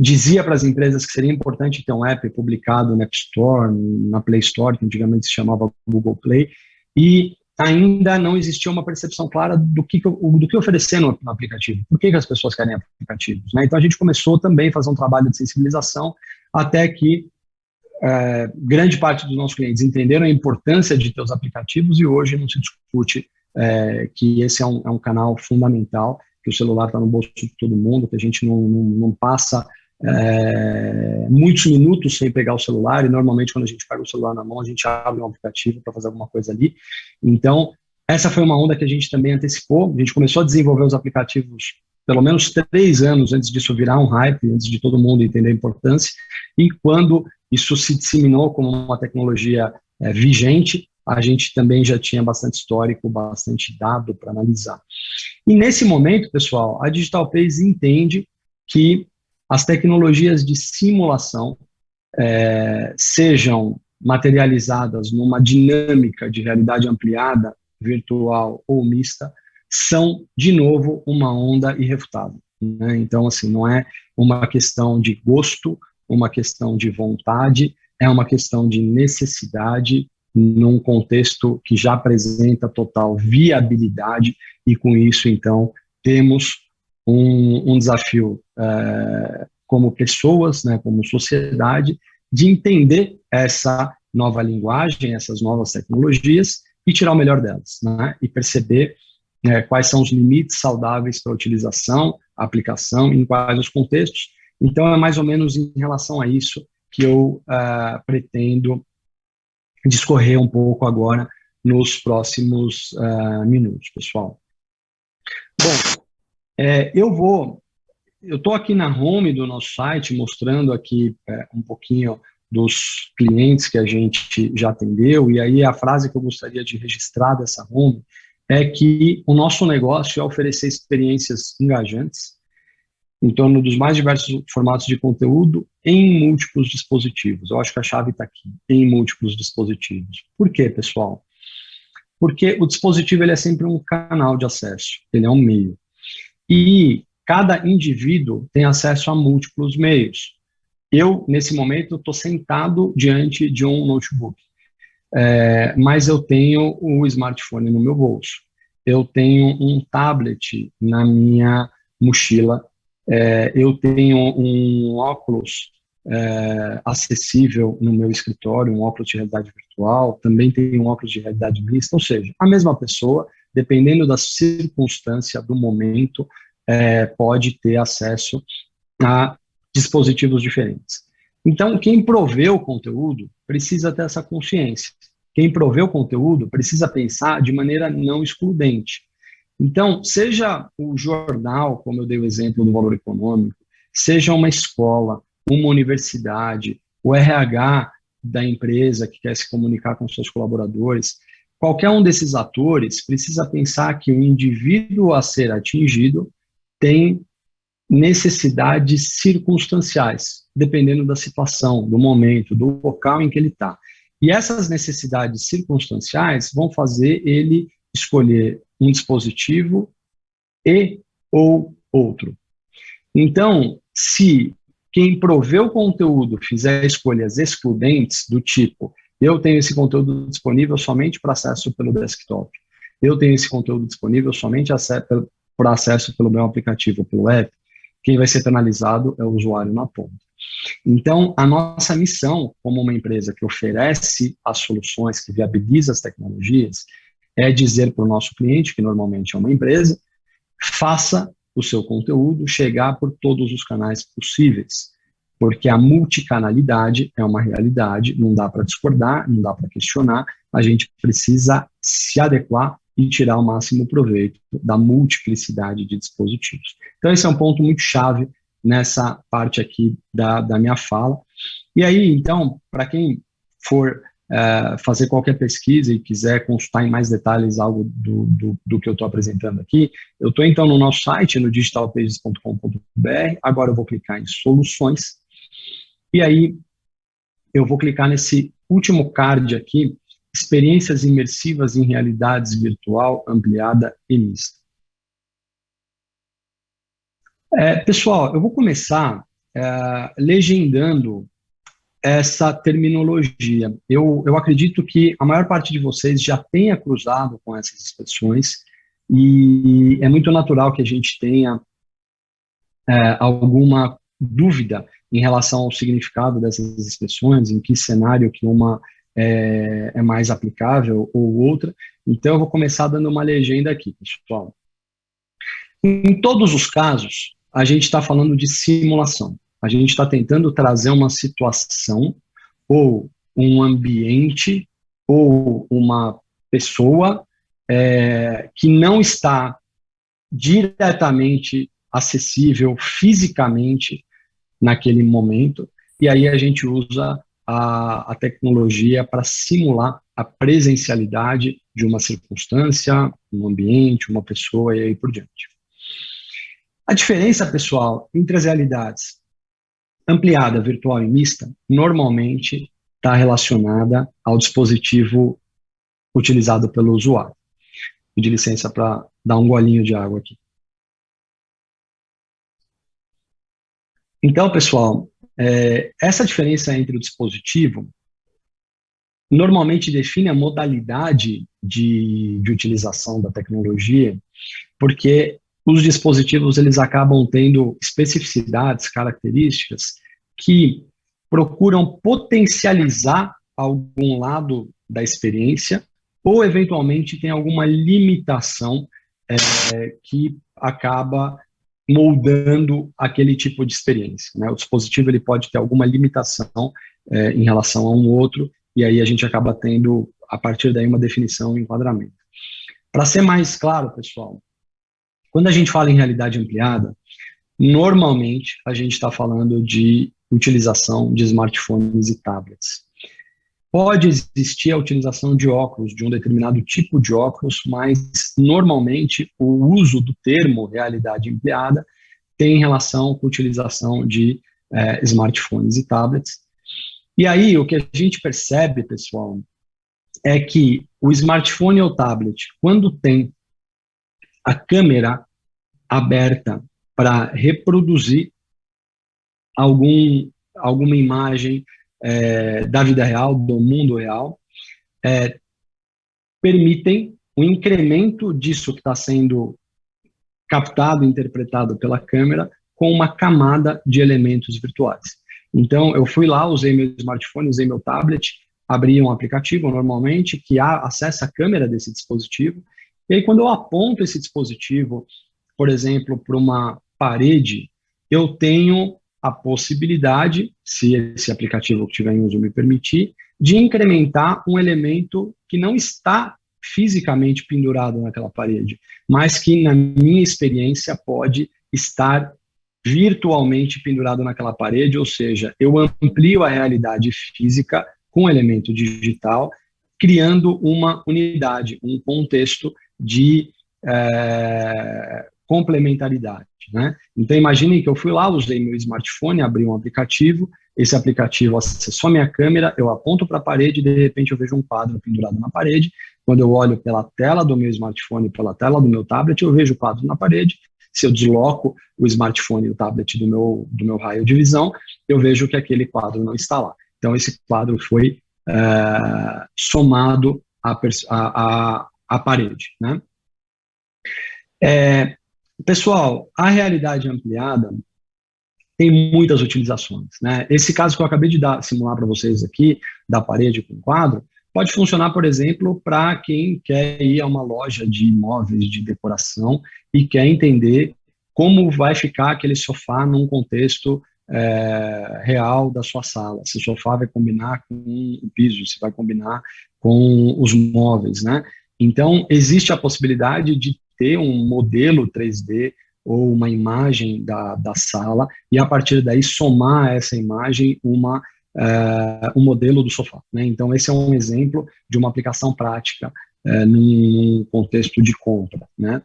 dizia para as empresas que seria importante ter um app publicado na App Store, na Play Store, que antigamente se chamava Google Play, e ainda não existia uma percepção clara do que oferecer no aplicativo. Por que as pessoas querem aplicativos, né? Então a gente começou também a fazer um trabalho de sensibilização até que grande parte dos nossos clientes entenderam a importância de ter os aplicativos e hoje não se discute que esse é um canal fundamental, que o celular está no bolso de todo mundo, que a gente não passa muitos minutos sem pegar o celular, e normalmente quando a gente pega o celular na mão, a gente abre um aplicativo para fazer alguma coisa ali. Então, essa foi uma onda que a gente também antecipou. A gente começou a desenvolver os aplicativos pelo menos 3 anos antes disso virar um hype, antes de todo mundo entender a importância, e quando isso se disseminou como uma tecnologia vigente, a gente também já tinha bastante histórico, bastante dado para analisar. E nesse momento, pessoal, a Digital Place entende que as tecnologias de simulação sejam materializadas numa dinâmica de realidade ampliada, virtual ou mista, são, de novo, uma onda irrefutável, né? Então, assim, não é uma questão de gosto, uma questão de vontade, é uma questão de necessidade num contexto que já apresenta total viabilidade e, com isso, então, temos um desafio como pessoas, né, como sociedade, de entender essa nova linguagem, essas novas tecnologias, e tirar o melhor delas, né? E perceber quais são os limites saudáveis para a utilização, aplicação, em quais os contextos. Então, é mais ou menos em relação a isso que eu pretendo discorrer um pouco agora nos próximos minutos, pessoal. Bom, eu estou aqui na home do nosso site, mostrando aqui um pouquinho dos clientes que a gente já atendeu, e aí a frase que eu gostaria de registrar dessa home é que o nosso negócio é oferecer experiências engajantes em torno dos mais diversos formatos de conteúdo em múltiplos dispositivos. Eu acho que a chave está aqui, em múltiplos dispositivos. Por quê, pessoal? Porque o dispositivo ele é sempre um canal de acesso, ele é um meio. E cada indivíduo tem acesso a múltiplos meios. Eu, nesse momento, estou sentado diante de um notebook, mas eu tenho o smartphone no meu bolso. Eu tenho um tablet na minha mochila. Eu tenho um óculos acessível no meu escritório, um óculos de realidade virtual, também tenho um óculos de realidade mista, ou seja, a mesma pessoa, dependendo da circunstância, do momento, pode ter acesso a dispositivos diferentes. Então, quem provê o conteúdo precisa ter essa consciência. Quem provê o conteúdo precisa pensar de maneira não excludente. Então, seja o jornal, como eu dei o exemplo do Valor Econômico, seja uma escola, uma universidade, o RH da empresa que quer se comunicar com seus colaboradores, qualquer um desses atores precisa pensar que o indivíduo a ser atingido tem necessidades circunstanciais, dependendo da situação, do momento, do local em que ele está. E essas necessidades circunstanciais vão fazer ele escolher um dispositivo ou outro. Então, se quem provê o conteúdo fizer escolhas excludentes do tipo, eu tenho esse conteúdo disponível somente para acesso pelo desktop, eu tenho esse conteúdo disponível somente para acesso pelo meu aplicativo, pelo app, quem vai ser penalizado é o usuário na ponta. Então, a nossa missão, como uma empresa que oferece as soluções, que viabiliza as tecnologias, é dizer para o nosso cliente, que normalmente é uma empresa, faça o seu conteúdo chegar por todos os canais possíveis, porque a multicanalidade é uma realidade, não dá para discordar, não dá para questionar, a gente precisa se adequar e tirar o máximo proveito da multiplicidade de dispositivos. Então, esse é um ponto muito chave nessa parte aqui da minha fala. E aí, então, para quem for fazer qualquer pesquisa e quiser consultar em mais detalhes algo do que eu estou apresentando aqui, eu estou então no nosso site, no digitalpages.com.br, agora eu vou clicar em soluções, e aí eu vou clicar nesse último card aqui, experiências imersivas em realidades virtual, ampliada e mista. Pessoal, eu vou começar legendando essa terminologia. Eu acredito que a maior parte de vocês já tenha cruzado com essas expressões e é muito natural que a gente tenha alguma dúvida em relação ao significado dessas expressões, em que cenário que uma é mais aplicável ou outra. Então, eu vou começar dando uma legenda aqui, pessoal. Em todos os casos, a gente está falando de simulação. A gente está tentando trazer uma situação, ou um ambiente, ou uma pessoa que não está diretamente acessível fisicamente naquele momento, e aí a gente usa a tecnologia para simular a presencialidade de uma circunstância, um ambiente, uma pessoa e aí por diante. A diferença, pessoal, entre as realidades ampliada, virtual e mista, normalmente está relacionada ao dispositivo utilizado pelo usuário. Pedir licença para dar um golinho de água aqui. Então, pessoal, essa diferença entre o dispositivo normalmente define a modalidade de utilização da tecnologia, porque os dispositivos eles acabam tendo especificidades, características que procuram potencializar algum lado da experiência ou, eventualmente, tem alguma limitação que acaba moldando aquele tipo de experiência, né? O dispositivo ele pode ter alguma limitação em relação a um outro, e aí a gente acaba tendo, a partir daí, uma definição e enquadramento. Para ser mais claro, pessoal, quando a gente fala em realidade ampliada, normalmente a gente está falando de utilização de smartphones e tablets. Pode existir a utilização de óculos, de um determinado tipo de óculos, mas normalmente o uso do termo realidade ampliada tem relação com a utilização de smartphones e tablets. E aí o que a gente percebe, pessoal, é que o smartphone ou tablet, quando tem a câmera aberta para reproduzir alguma imagem da vida real, do mundo real, permitem o incremento disso que está sendo captado, interpretado pela câmera, com uma camada de elementos virtuais. Então, eu fui lá, usei meu smartphone, usei meu tablet, abri um aplicativo, normalmente, que acessa a câmera desse dispositivo, e aí quando eu aponto esse dispositivo, por exemplo, para uma parede, eu tenho a possibilidade, se esse aplicativo que estiver em uso me permitir, de incrementar um elemento que não está fisicamente pendurado naquela parede, mas que, na minha experiência, pode estar virtualmente pendurado naquela parede, ou seja, eu amplio a realidade física com um elemento digital, criando uma unidade, um contexto de complementaridade, né? Então, imaginem que eu fui lá, usei meu smartphone, abri um aplicativo, esse aplicativo acessou a minha câmera, eu aponto para a parede e, de repente, eu vejo um quadro pendurado na parede. Quando eu olho pela tela do meu smartphone, pela tela do meu tablet, eu vejo o quadro na parede. Se eu desloco o smartphone e o tablet do meu raio de visão, eu vejo que aquele quadro não está lá. Então, esse quadro foi somado à parede, né? Pessoal, a realidade ampliada tem muitas utilizações, né? Esse caso que eu acabei de simular para vocês aqui, da parede com quadro, pode funcionar, por exemplo, para quem quer ir a uma loja de imóveis de decoração e quer entender como vai ficar aquele sofá num contexto real da sua sala. Se o sofá vai combinar com o piso, se vai combinar com os móveis, né? Então, existe a possibilidade de ter um modelo 3D ou uma imagem da sala e, a partir daí, somar a essa imagem um modelo do sofá, né? Então, esse é um exemplo de uma aplicação prática num contexto de compra, né?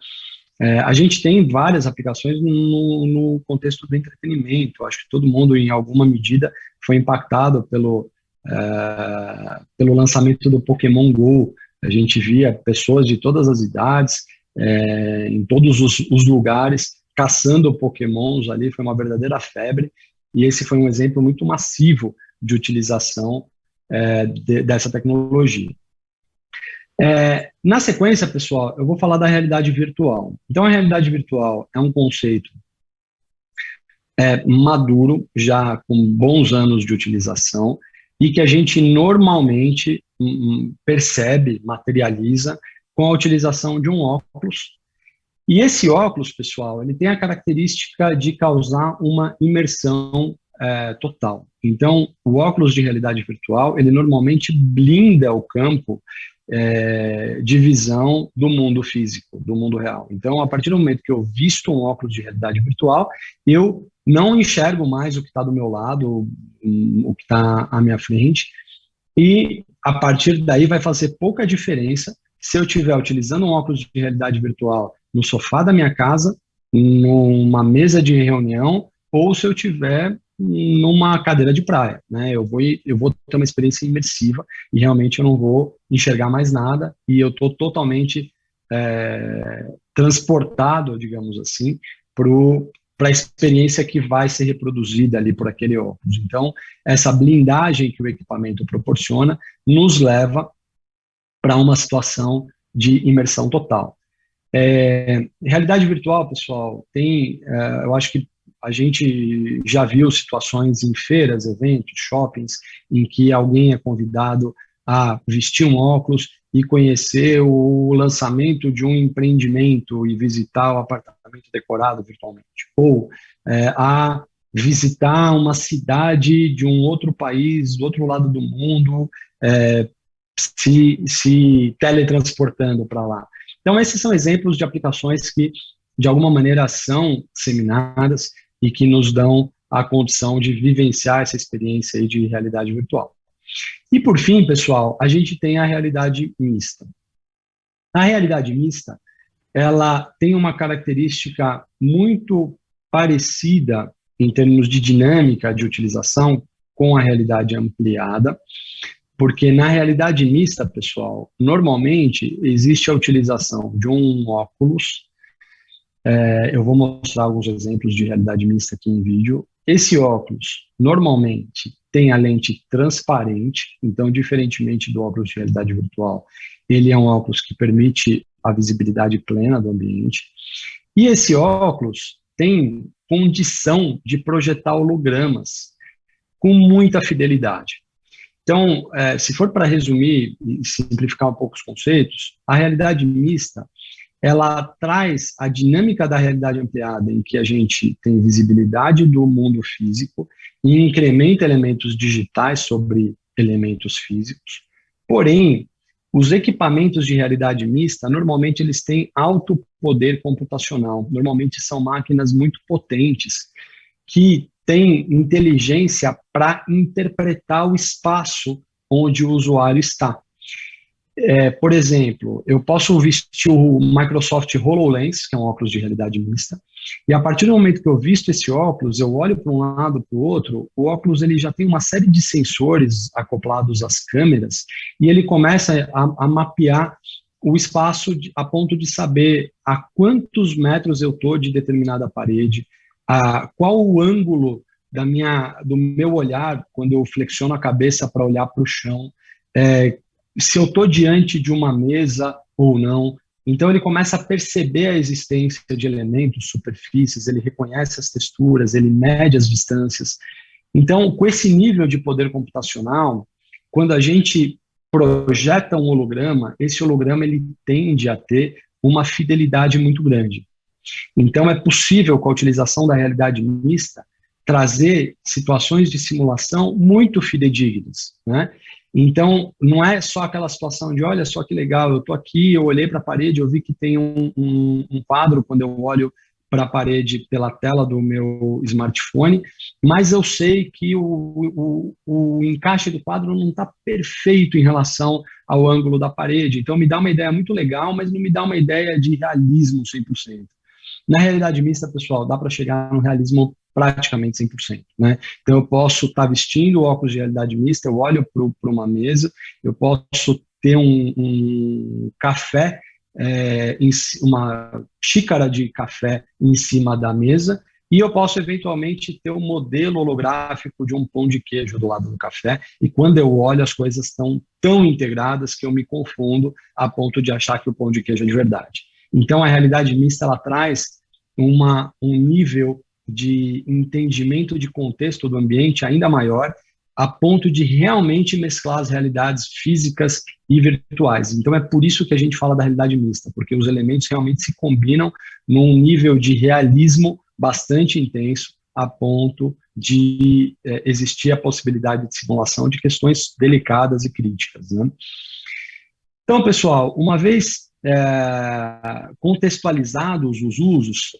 A gente tem várias aplicações no contexto do entretenimento. Acho que todo mundo, em alguma medida, foi impactado pelo lançamento do Pokémon GO. A gente via pessoas de todas as idades, em todos os lugares, caçando Pokémons ali, foi uma verdadeira febre, e esse foi um exemplo muito massivo de utilização dessa tecnologia. Na sequência, pessoal, eu vou falar da realidade virtual. Então, a realidade virtual é um conceito maduro, já com bons anos de utilização, e que a gente normalmente percebe, materializa, com a utilização de um óculos. E esse óculos, pessoal, ele tem a característica de causar uma imersão total. Então, o óculos de realidade virtual, ele normalmente blinda o campo de visão do mundo físico, do mundo real. Então, a partir do momento que eu visto um óculos de realidade virtual, eu não enxergo mais o que está do meu lado, o que está à minha frente, e a partir daí vai fazer pouca diferença se eu estiver utilizando um óculos de realidade virtual no sofá da minha casa, numa mesa de reunião, ou se eu estiver numa cadeira de praia, né? Eu vou ter uma experiência imersiva e realmente eu não vou enxergar mais nada e eu estou totalmente transportado, digamos assim, para a experiência que vai ser reproduzida ali por aquele óculos. Então, essa blindagem que o equipamento proporciona nos leva para uma situação de imersão total. Realidade virtual, pessoal, tem, eu acho que a gente já viu situações em feiras, eventos, shoppings, em que alguém é convidado a vestir um óculos e conhecer o lançamento de um empreendimento e visitar o apartamento decorado virtualmente, ou a visitar uma cidade de um outro país, do outro lado do mundo, se teletransportando para lá. Então, esses são exemplos de aplicações que, de alguma maneira, são disseminadas e que nos dão a condição de vivenciar essa experiência aí de realidade virtual. E, por fim, pessoal, a gente tem a realidade mista. A realidade mista, ela tem uma característica muito parecida em termos de dinâmica de utilização com a realidade ampliada, porque na realidade mista, pessoal, normalmente existe a utilização de um óculos. Eu vou mostrar alguns exemplos de realidade mista aqui em vídeo. Esse óculos, normalmente, tem a lente transparente, então, diferentemente do óculos de realidade virtual, ele é um óculos que permite a visibilidade plena do ambiente. E esse óculos tem condição de projetar hologramas com muita fidelidade. Então, se for para resumir e simplificar um pouco os conceitos, a realidade mista, ela traz a dinâmica da realidade ampliada, em que a gente tem visibilidade do mundo físico e incrementa elementos digitais sobre elementos físicos. Porém, os equipamentos de realidade mista, normalmente eles têm alto poder computacional. Normalmente são máquinas muito potentes, que têm inteligência para interpretar o espaço onde o usuário está. Por exemplo, eu posso vestir o Microsoft HoloLens, que é um óculos de realidade mista, e a partir do momento que eu visto esse óculos, eu olho para um lado, para o outro, o óculos ele já tem uma série de sensores acoplados às câmeras, e ele começa a mapear o espaço a ponto de saber a quantos metros eu estou de determinada parede, qual o ângulo do meu olhar quando eu flexiono a cabeça para olhar para o chão, se eu estou diante de uma mesa ou não. Então ele começa a perceber a existência de elementos, superfícies, ele reconhece as texturas, ele mede as distâncias. Então, com esse nível de poder computacional, quando a gente projeta um holograma, esse holograma ele tende a ter uma fidelidade muito grande. Então é possível, com a utilização da realidade mista, trazer situações de simulação muito fidedignas, né? Então, não é só aquela situação de, olha só que legal, eu estou aqui, eu olhei para a parede, eu vi que tem um quadro quando eu olho para a parede pela tela do meu smartphone, mas eu sei que o encaixe do quadro não está perfeito em relação ao ângulo da parede. Então, me dá uma ideia muito legal, mas não me dá uma ideia de realismo 100%. Na realidade mista, pessoal, dá para chegar no realismo praticamente 100%, né? Então, eu posso estar vestindo óculos de realidade mista, eu olho para uma mesa, eu posso ter um café, uma xícara de café em cima da mesa, e eu posso, eventualmente, ter um modelo holográfico de um pão de queijo do lado do café, e quando eu olho, as coisas estão tão integradas que eu me confundo a ponto de achar que o pão de queijo é de verdade. Então, a realidade mista, ela traz um nível de entendimento de contexto do ambiente ainda maior, a ponto de realmente mesclar as realidades físicas e virtuais. Então, é por isso que a gente fala da realidade mista, porque os elementos realmente se combinam num nível de realismo bastante intenso, a ponto de existir a possibilidade de simulação de questões delicadas e críticas, né? Então, pessoal, uma vez contextualizados os usos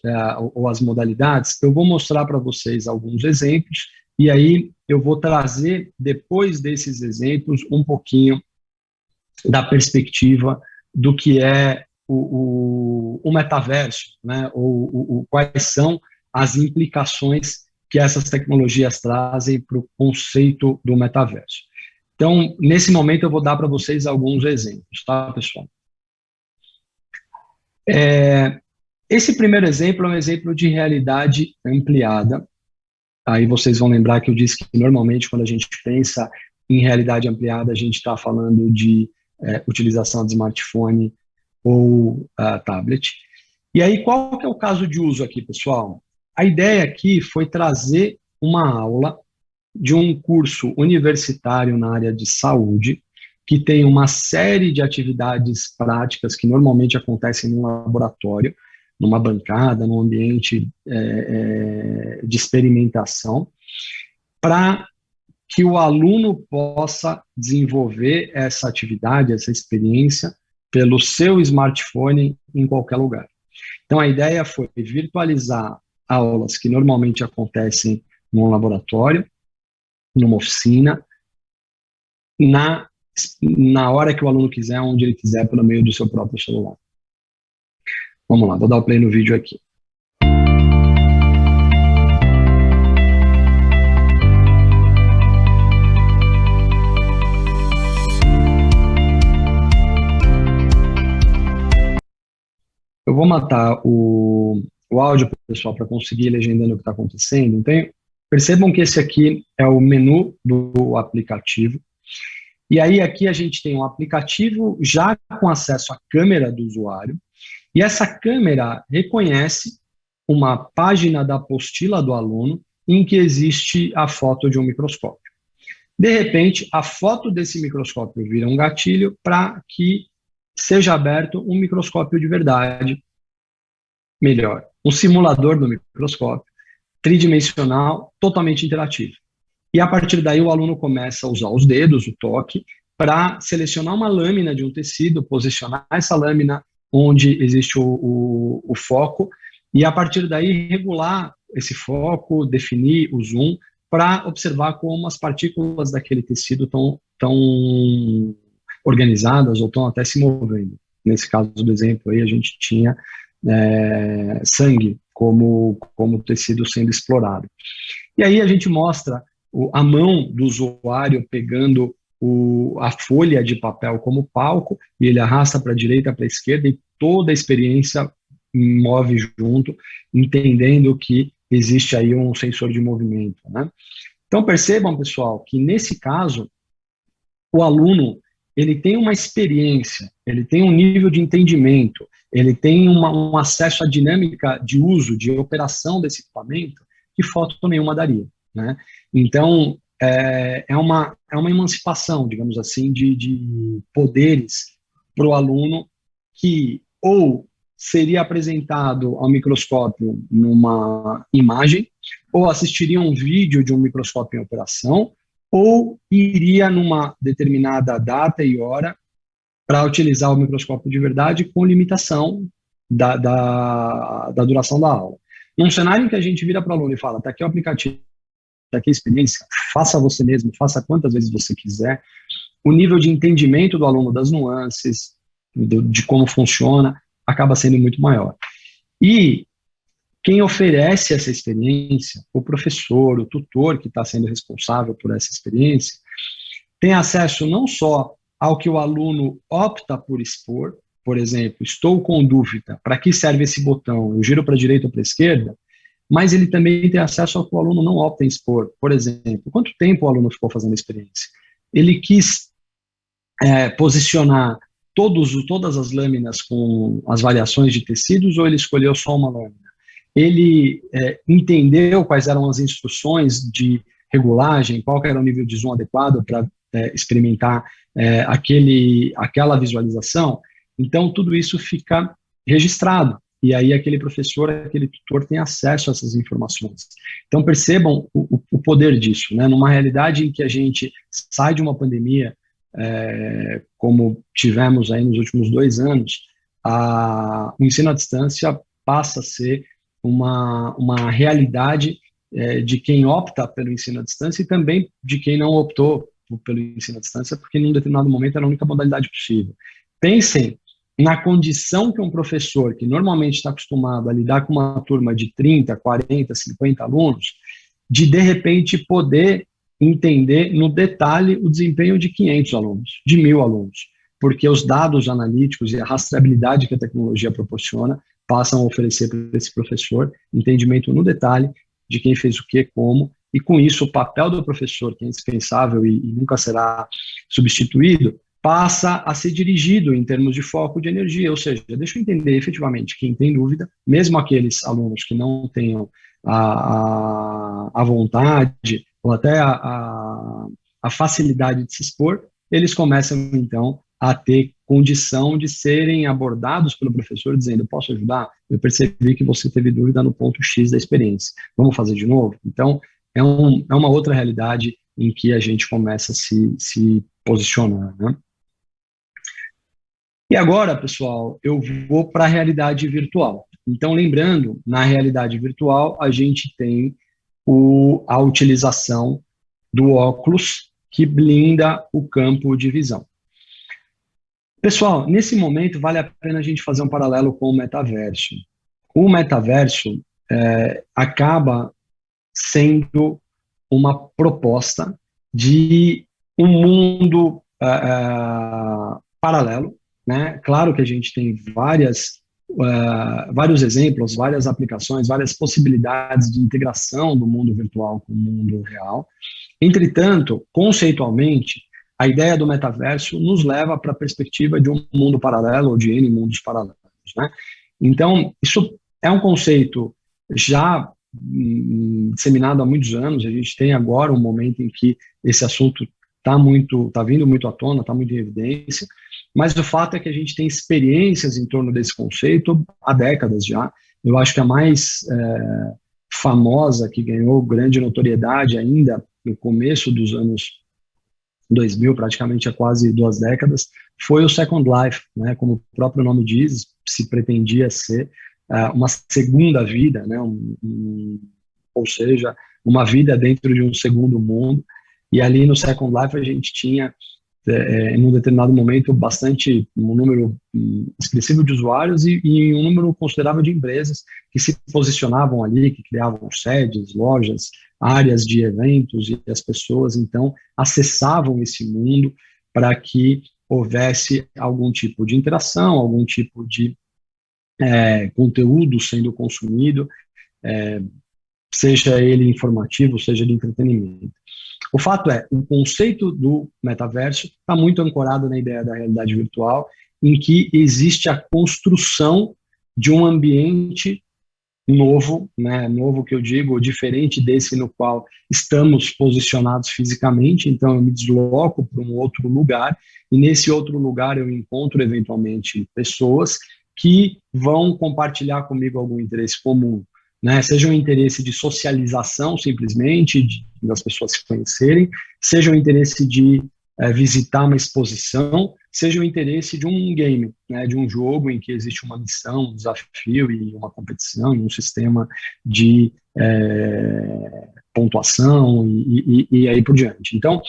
ou as modalidades, eu vou mostrar para vocês alguns exemplos, e aí eu vou trazer, depois desses exemplos, um pouquinho da perspectiva do que é o metaverso, né? Quais são as implicações que essas tecnologias trazem para o conceito do metaverso. Então, nesse momento, eu vou dar para vocês alguns exemplos, tá, pessoal? Esse primeiro exemplo é um exemplo de realidade ampliada. Aí vocês vão lembrar que eu disse que, normalmente, quando a gente pensa em realidade ampliada, a gente está falando de utilização de smartphone ou tablet. E aí, qual que é o caso de uso aqui, pessoal? a ideia aqui foi trazer uma aula de um curso universitário na área de saúde, que tem uma série de atividades práticas que normalmente acontecem num laboratório, numa bancada, num ambiente de experimentação, para que o aluno possa desenvolver essa atividade, essa experiência, pelo seu smartphone em qualquer lugar. Então, a ideia foi virtualizar aulas que normalmente acontecem num laboratório, numa oficina, na hora que o aluno quiser, onde ele quiser, pelo meio do seu próprio celular. Vamos lá, vou dar o play no vídeo aqui. Eu vou matar o áudio, pessoal, para conseguir ir legendando o que está acontecendo. Então, percebam que esse aqui é o menu do aplicativo. E aí aqui a gente tem um aplicativo já com acesso à câmera do usuário. E essa câmera reconhece uma página da apostila do aluno em que existe a foto de um microscópio. De repente, a foto desse microscópio vira um gatilho para que seja aberto um microscópio de verdade, melhor, um simulador do microscópio, tridimensional, totalmente interativo. E a partir daí o aluno começa a usar os dedos, o toque, para selecionar uma lâmina de um tecido, posicionar essa lâmina onde existe o foco, e a partir daí regular esse foco, definir o zoom, para observar como as partículas daquele tecido estão organizadas ou estão até se movendo. Nesse caso do exemplo aí, a gente tinha sangue como tecido sendo explorado. E aí a gente mostra a mão do usuário pegando a folha de papel como palco, e ele arrasta para a direita, para a esquerda, e toda a experiência move junto, entendendo que existe aí um sensor de movimento, né? Então percebam, pessoal, que nesse caso, o aluno ele tem uma experiência, ele tem um nível de entendimento, ele tem um acesso à dinâmica de uso, de operação desse equipamento, que foto nenhuma daria, né? Então, é uma emancipação, digamos assim, de poderes para o aluno que ou seria apresentado ao microscópio numa imagem, ou assistiria um vídeo de um microscópio em operação, ou iria numa determinada data e hora para utilizar o microscópio de verdade com limitação da duração da aula. Num cenário em que a gente vira para o aluno e fala, está aqui o aplicativo, está aqui a experiência, faça você mesmo, faça quantas vezes você quiser, o nível de entendimento do aluno das nuances, de como funciona, acaba sendo muito maior. E quem oferece essa experiência, o professor, o tutor que está sendo responsável por essa experiência, tem acesso não só ao que o aluno opta por expor, por exemplo, estou com dúvida, para que serve esse botão, eu giro para a direita ou para a esquerda, mas ele também tem acesso ao que o aluno não opta em expor. Por exemplo, quanto tempo o aluno ficou fazendo a experiência? Ele quis posicionar todas as lâminas com as variações de tecidos, ou ele escolheu só uma lâmina? Ele entendeu quais eram as instruções de regulagem, qual era o nível de zoom adequado para experimentar aquela visualização? Então, tudo isso fica registrado, e aí aquele professor, aquele tutor tem acesso a essas informações. Então, percebam o poder disso, né? Numa realidade em que a gente sai de uma pandemia, como tivemos aí nos últimos 2 anos, o ensino à distância passa a ser uma realidade de quem opta pelo ensino à distância e também de quem não optou pelo ensino à distância, porque em um determinado momento era a única modalidade possível. Pensem na condição que um professor, que normalmente está acostumado a lidar com uma turma de 30, 40, 50 alunos, de repente poder entender no detalhe o desempenho de 500 alunos, de 1.000 alunos, porque os dados analíticos e a rastreabilidade que a tecnologia proporciona passam a oferecer para esse professor entendimento no detalhe de quem fez o que, como, e com isso o papel do professor, que é indispensável e nunca será substituído, passa a ser dirigido em termos de foco de energia, ou seja, deixa eu entender efetivamente quem tem dúvida, mesmo aqueles alunos que não tenham a vontade, ou até a facilidade de se expor, eles começam, então, a ter condição de serem abordados pelo professor, dizendo, posso ajudar? Eu percebi que você teve dúvida no ponto X da experiência. Vamos fazer de novo? Então, é uma outra realidade em que a gente começa a se posicionar, né? E agora, pessoal, eu vou para a realidade virtual. Então, lembrando, na realidade virtual, a gente tem a utilização do óculos que blinda o campo de visão. Pessoal, nesse momento, vale a pena a gente fazer um paralelo com o metaverso. O metaverso acaba sendo uma proposta de um mundo paralelo, né? Claro que a gente tem vários exemplos, várias aplicações, várias possibilidades de integração do mundo virtual com o mundo real. Entretanto, conceitualmente, a ideia do metaverso nos leva para a perspectiva de um mundo paralelo ou de N mundos paralelos, né? Então, isso é um conceito já disseminado há muitos anos. A gente tem agora um momento em que esse assunto está vindo muito à tona, está muito em evidência, mas o fato é que a gente tem experiências em torno desse conceito há décadas já. Eu acho que a mais famosa, que ganhou grande notoriedade ainda no começo dos anos 2000, praticamente há quase 2 décadas, foi o Second Life, né? Como o próprio nome diz, se pretendia ser uma segunda vida, né? Ou seja, uma vida dentro de um segundo mundo. E ali no Second Life a gente tinha, em um determinado momento, um número expressivo de usuários e um número considerável de empresas que se posicionavam ali, que criavam sedes, lojas, áreas de eventos, e as pessoas, então, acessavam esse mundo para que houvesse algum tipo de interação, algum tipo de conteúdo sendo consumido, seja ele informativo, seja de entretenimento. O fato é, o conceito do metaverso está muito ancorado na ideia da realidade virtual, em que existe a construção de um ambiente novo, né, novo que eu digo, diferente desse no qual estamos posicionados fisicamente. Então eu me desloco para um outro lugar, e nesse outro lugar eu encontro eventualmente pessoas que vão compartilhar comigo algum interesse comum, né, seja um interesse de socialização simplesmente, das pessoas se conhecerem, seja o interesse de visitar uma exposição, seja o interesse de um game, né, de um jogo em que existe uma missão, um desafio e uma competição, e um sistema de pontuação e aí por diante. Então,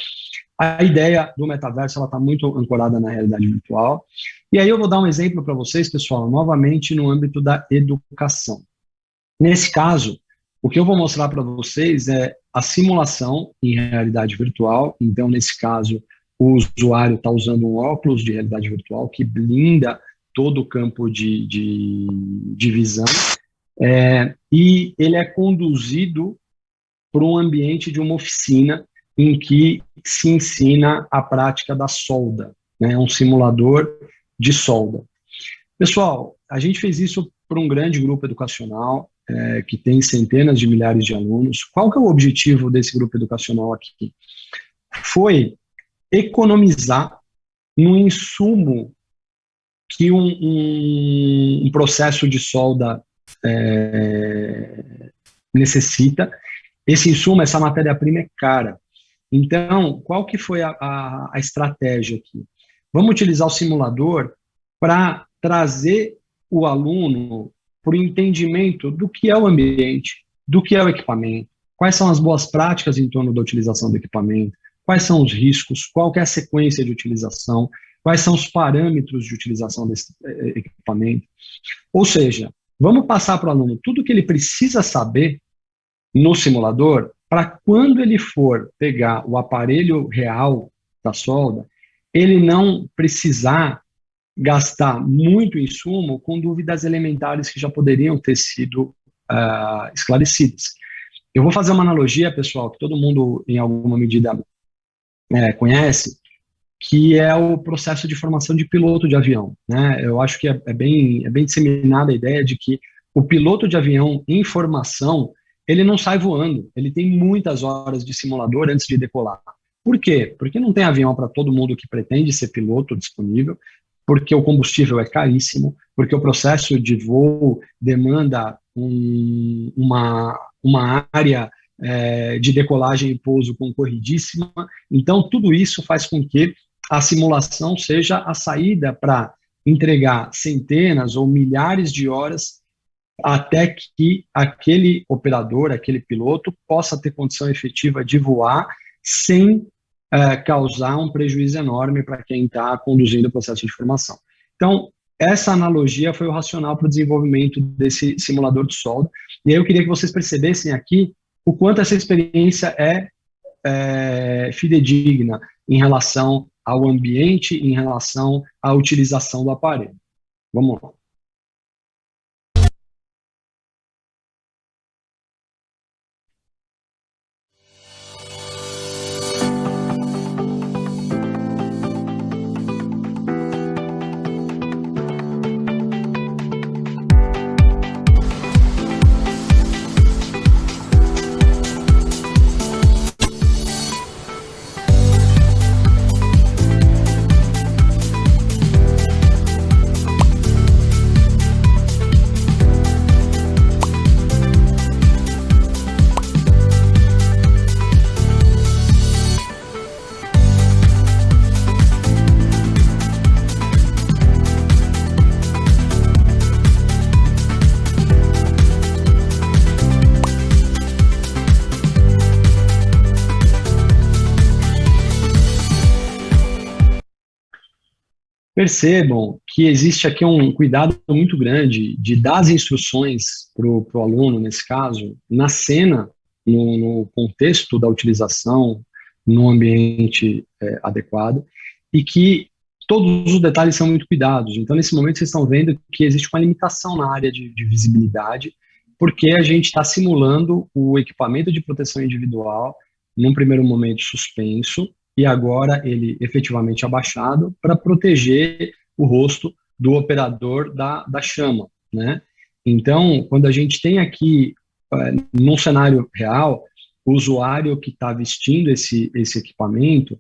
a ideia do metaverso está muito ancorada na realidade virtual. E aí eu vou dar um exemplo para vocês, pessoal, novamente no âmbito da educação. Nesse caso, o que eu vou mostrar para vocês é a simulação em realidade virtual. Então, nesse caso, o usuário está usando um óculos de realidade virtual que blinda todo o campo de visão, e ele é conduzido para um ambiente de uma oficina em que se ensina a prática da solda, né, um simulador de solda. Pessoal, a gente fez isso para um grande grupo educacional, que tem centenas de milhares de alunos. Qual que é o objetivo desse grupo educacional aqui? Foi economizar no insumo que um processo de solda necessita. Esse insumo, essa matéria-prima é cara. Então, qual que foi a estratégia aqui? Vamos utilizar o simulador para trazer o aluno para o entendimento do que é o ambiente, do que é o equipamento, quais são as boas práticas em torno da utilização do equipamento, quais são os riscos, qual que é a sequência de utilização, quais são os parâmetros de utilização desse equipamento. Ou seja, vamos passar para o aluno tudo o que ele precisa saber no simulador, para quando ele for pegar o aparelho real da solda, ele não precisar gastar muito insumo com dúvidas elementares que já poderiam ter sido esclarecidas. Eu vou fazer uma analogia, pessoal, que todo mundo, em alguma medida, conhece, que é o processo de formação de piloto de avião, né? Eu acho que é bem disseminada a ideia de que o piloto de avião em formação, ele não sai voando, ele tem muitas horas de simulador antes de decolar. Por quê? Porque não tem avião para todo mundo que pretende ser piloto disponível, porque o combustível é caríssimo, porque o processo de voo demanda uma área de decolagem e pouso concorridíssima. Então, tudo isso faz com que a simulação seja a saída para entregar centenas ou milhares de horas até que aquele operador, aquele piloto, possa ter condição efetiva de voar sem causar um prejuízo enorme para quem está conduzindo o processo de formação. Então, essa analogia foi o racional para o desenvolvimento desse simulador de solda. E aí eu queria que vocês percebessem aqui o quanto essa experiência é fidedigna em relação ao ambiente, em relação à utilização do aparelho. Vamos lá. Percebam que existe aqui um cuidado muito grande de dar as instruções para o aluno, nesse caso, na cena, no contexto da utilização, no ambiente adequado, e que todos os detalhes são muito cuidados. Então, nesse momento, vocês estão vendo que existe uma limitação na área de visibilidade, porque a gente está simulando o equipamento de proteção individual, num primeiro momento suspenso, e agora ele efetivamente abaixado para proteger o rosto do operador da chama, né? Então, quando a gente tem aqui, num cenário real, o usuário que está vestindo esse equipamento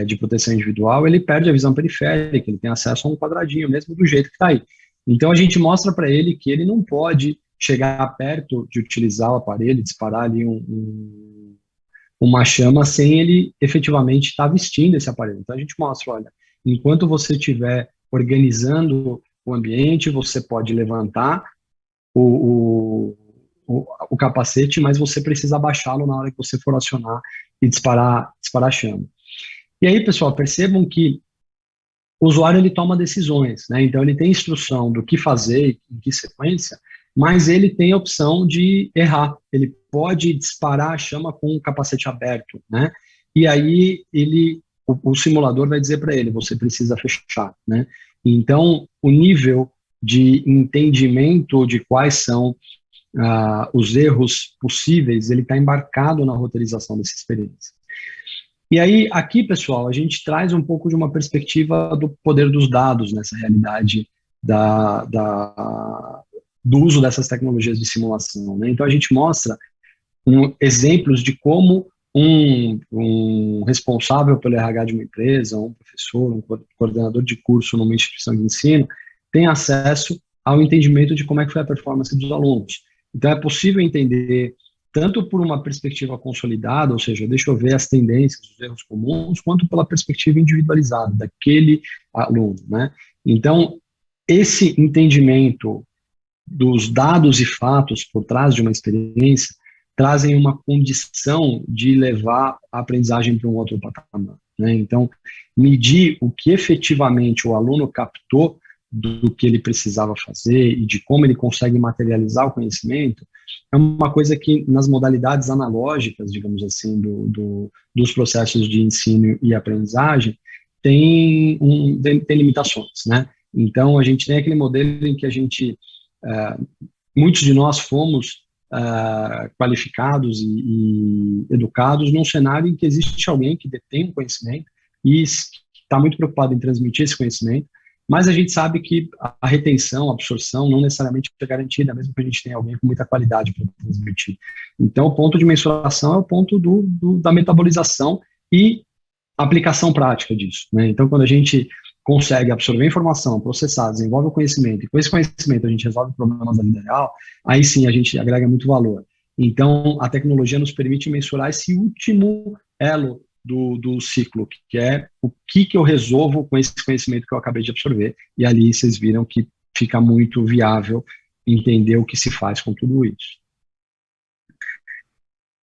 de proteção individual, ele perde a visão periférica, ele tem acesso a um quadradinho, mesmo do jeito que está aí. Então, a gente mostra para ele que ele não pode chegar perto de utilizar o aparelho, disparar ali uma chama sem ele efetivamente estar vestindo esse aparelho. Então a gente mostra, olha, enquanto você estiver organizando o ambiente, você pode levantar o capacete, mas você precisa abaixá-lo na hora que você for acionar e disparar a chama. E aí, pessoal, percebam que o usuário ele toma decisões, né? Então ele tem instrução do que fazer, em que sequência, mas ele tem a opção de errar. Ele pode disparar a chama com o capacete aberto, né? E aí o simulador vai dizer para ele, você precisa fechar, né? Então, o nível de entendimento de quais são os erros possíveis, ele está embarcado na roteirização dessa experiência. E aí, aqui, pessoal, a gente traz um pouco de uma perspectiva do poder dos dados nessa realidade do uso dessas tecnologias de simulação, né? Então, a gente mostra exemplos de como um responsável pelo RH de uma empresa, um professor, um coordenador de curso numa instituição de ensino, tem acesso ao entendimento de como é que foi a performance dos alunos. Então, é possível entender tanto por uma perspectiva consolidada, ou seja, deixa eu ver as tendências, os erros comuns, quanto pela perspectiva individualizada daquele aluno, né? Então, esse entendimento dos dados e fatos por trás de uma experiência trazem uma condição de levar a aprendizagem para um outro patamar, né? Então, medir o que efetivamente o aluno captou do que ele precisava fazer e de como ele consegue materializar o conhecimento é uma coisa que nas modalidades analógicas, digamos assim, dos processos de ensino e aprendizagem tem limitações, né? Então, a gente tem aquele modelo em que muitos de nós fomos qualificados e educados num cenário em que existe alguém que detém um conhecimento e está muito preocupado em transmitir esse conhecimento, mas a gente sabe que a retenção, a absorção não necessariamente é garantida, mesmo que a gente tenha alguém com muita qualidade para transmitir. Então, o ponto de mensuração é o ponto da metabolização e aplicação prática disso, né? Então, quando a gente consegue absorver informação, processar, desenvolve o conhecimento, e com esse conhecimento a gente resolve problemas da vida real, aí sim a gente agrega muito valor. Então, a tecnologia nos permite mensurar esse último elo do ciclo, que é o que eu resolvo com esse conhecimento que eu acabei de absorver, e ali vocês viram que fica muito viável entender o que se faz com tudo isso.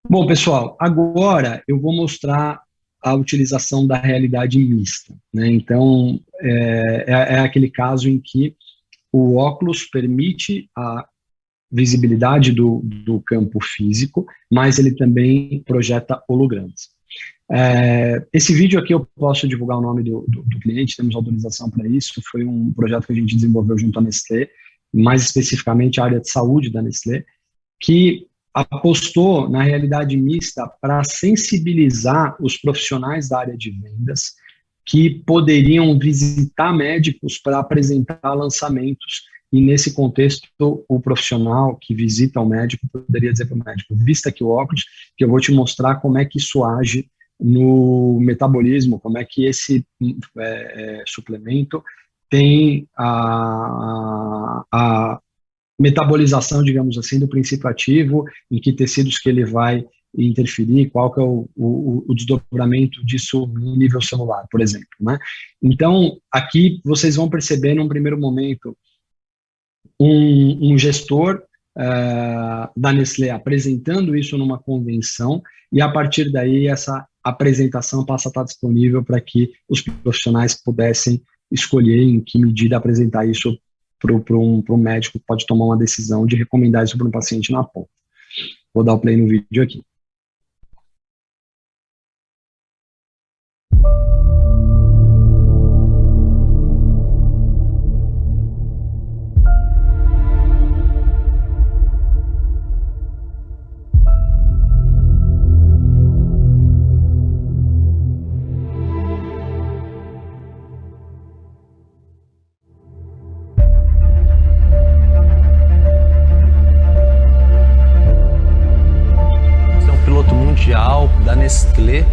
Bom, pessoal, agora eu vou mostrar a utilização da realidade mista, né? Então, é aquele caso em que o óculos permite a visibilidade do campo físico, mas ele também projeta hologramas. Esse vídeo aqui eu posso divulgar o nome do cliente, temos autorização para isso, foi um projeto que a gente desenvolveu junto à Nestlé, mais especificamente a área de saúde da Nestlé, que apostou na realidade mista para sensibilizar os profissionais da área de vendas que poderiam visitar médicos para apresentar lançamentos. E nesse contexto, o profissional que visita o médico poderia dizer para o médico: vista aqui o óculos, que eu vou te mostrar como é que isso age no metabolismo, como é que esse suplemento tem a metabolização, digamos assim, do princípio ativo, em que tecidos que ele vai interferir, qual que é o desdobramento disso no nível celular, por exemplo, né? Então, aqui vocês vão perceber num primeiro momento um gestor da Nestlé apresentando isso numa convenção, e a partir daí essa apresentação passa a estar disponível para que os profissionais pudessem escolher em que medida apresentar isso para um médico que pode tomar uma decisão de recomendar isso para um paciente na ponta. Vou dar o play no vídeo aqui. Da Nestlé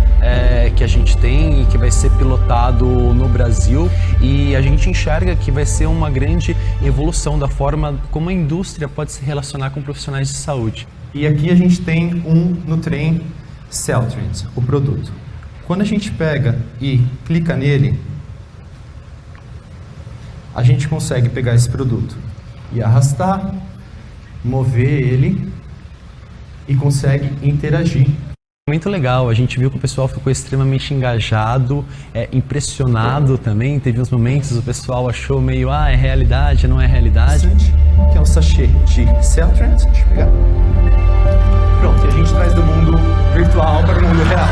que a gente tem e que vai ser pilotado no Brasil, e a gente enxerga que vai ser uma grande evolução da forma como a indústria pode se relacionar com profissionais de saúde. E aqui a gente tem um Nutren Celtrient, o produto. Quando a gente pega e clica nele, a gente consegue pegar esse produto e arrastar, mover ele e consegue interagir. Muito legal, a gente viu que o pessoal ficou extremamente engajado, impressionado também. Teve uns momentos o pessoal achou meio, é realidade, não é realidade. Que é um sachê de Celtrient, deixa eu pegar. Pronto, e a gente traz do mundo virtual para o mundo real.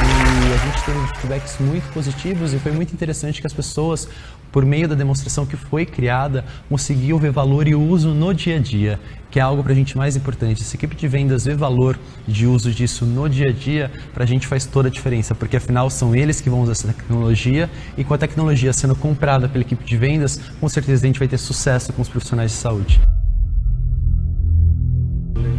E a gente teve feedbacks muito positivos, e foi muito interessante que as pessoas, por meio da demonstração que foi criada, conseguiam ver valor e uso no dia a dia, que é algo para a gente mais importante. Se a equipe de vendas vê valor de uso disso no dia a dia, para a gente faz toda a diferença, porque afinal são eles que vão usar essa tecnologia, e com a tecnologia sendo comprada pela equipe de vendas, com certeza a gente vai ter sucesso com os profissionais de saúde.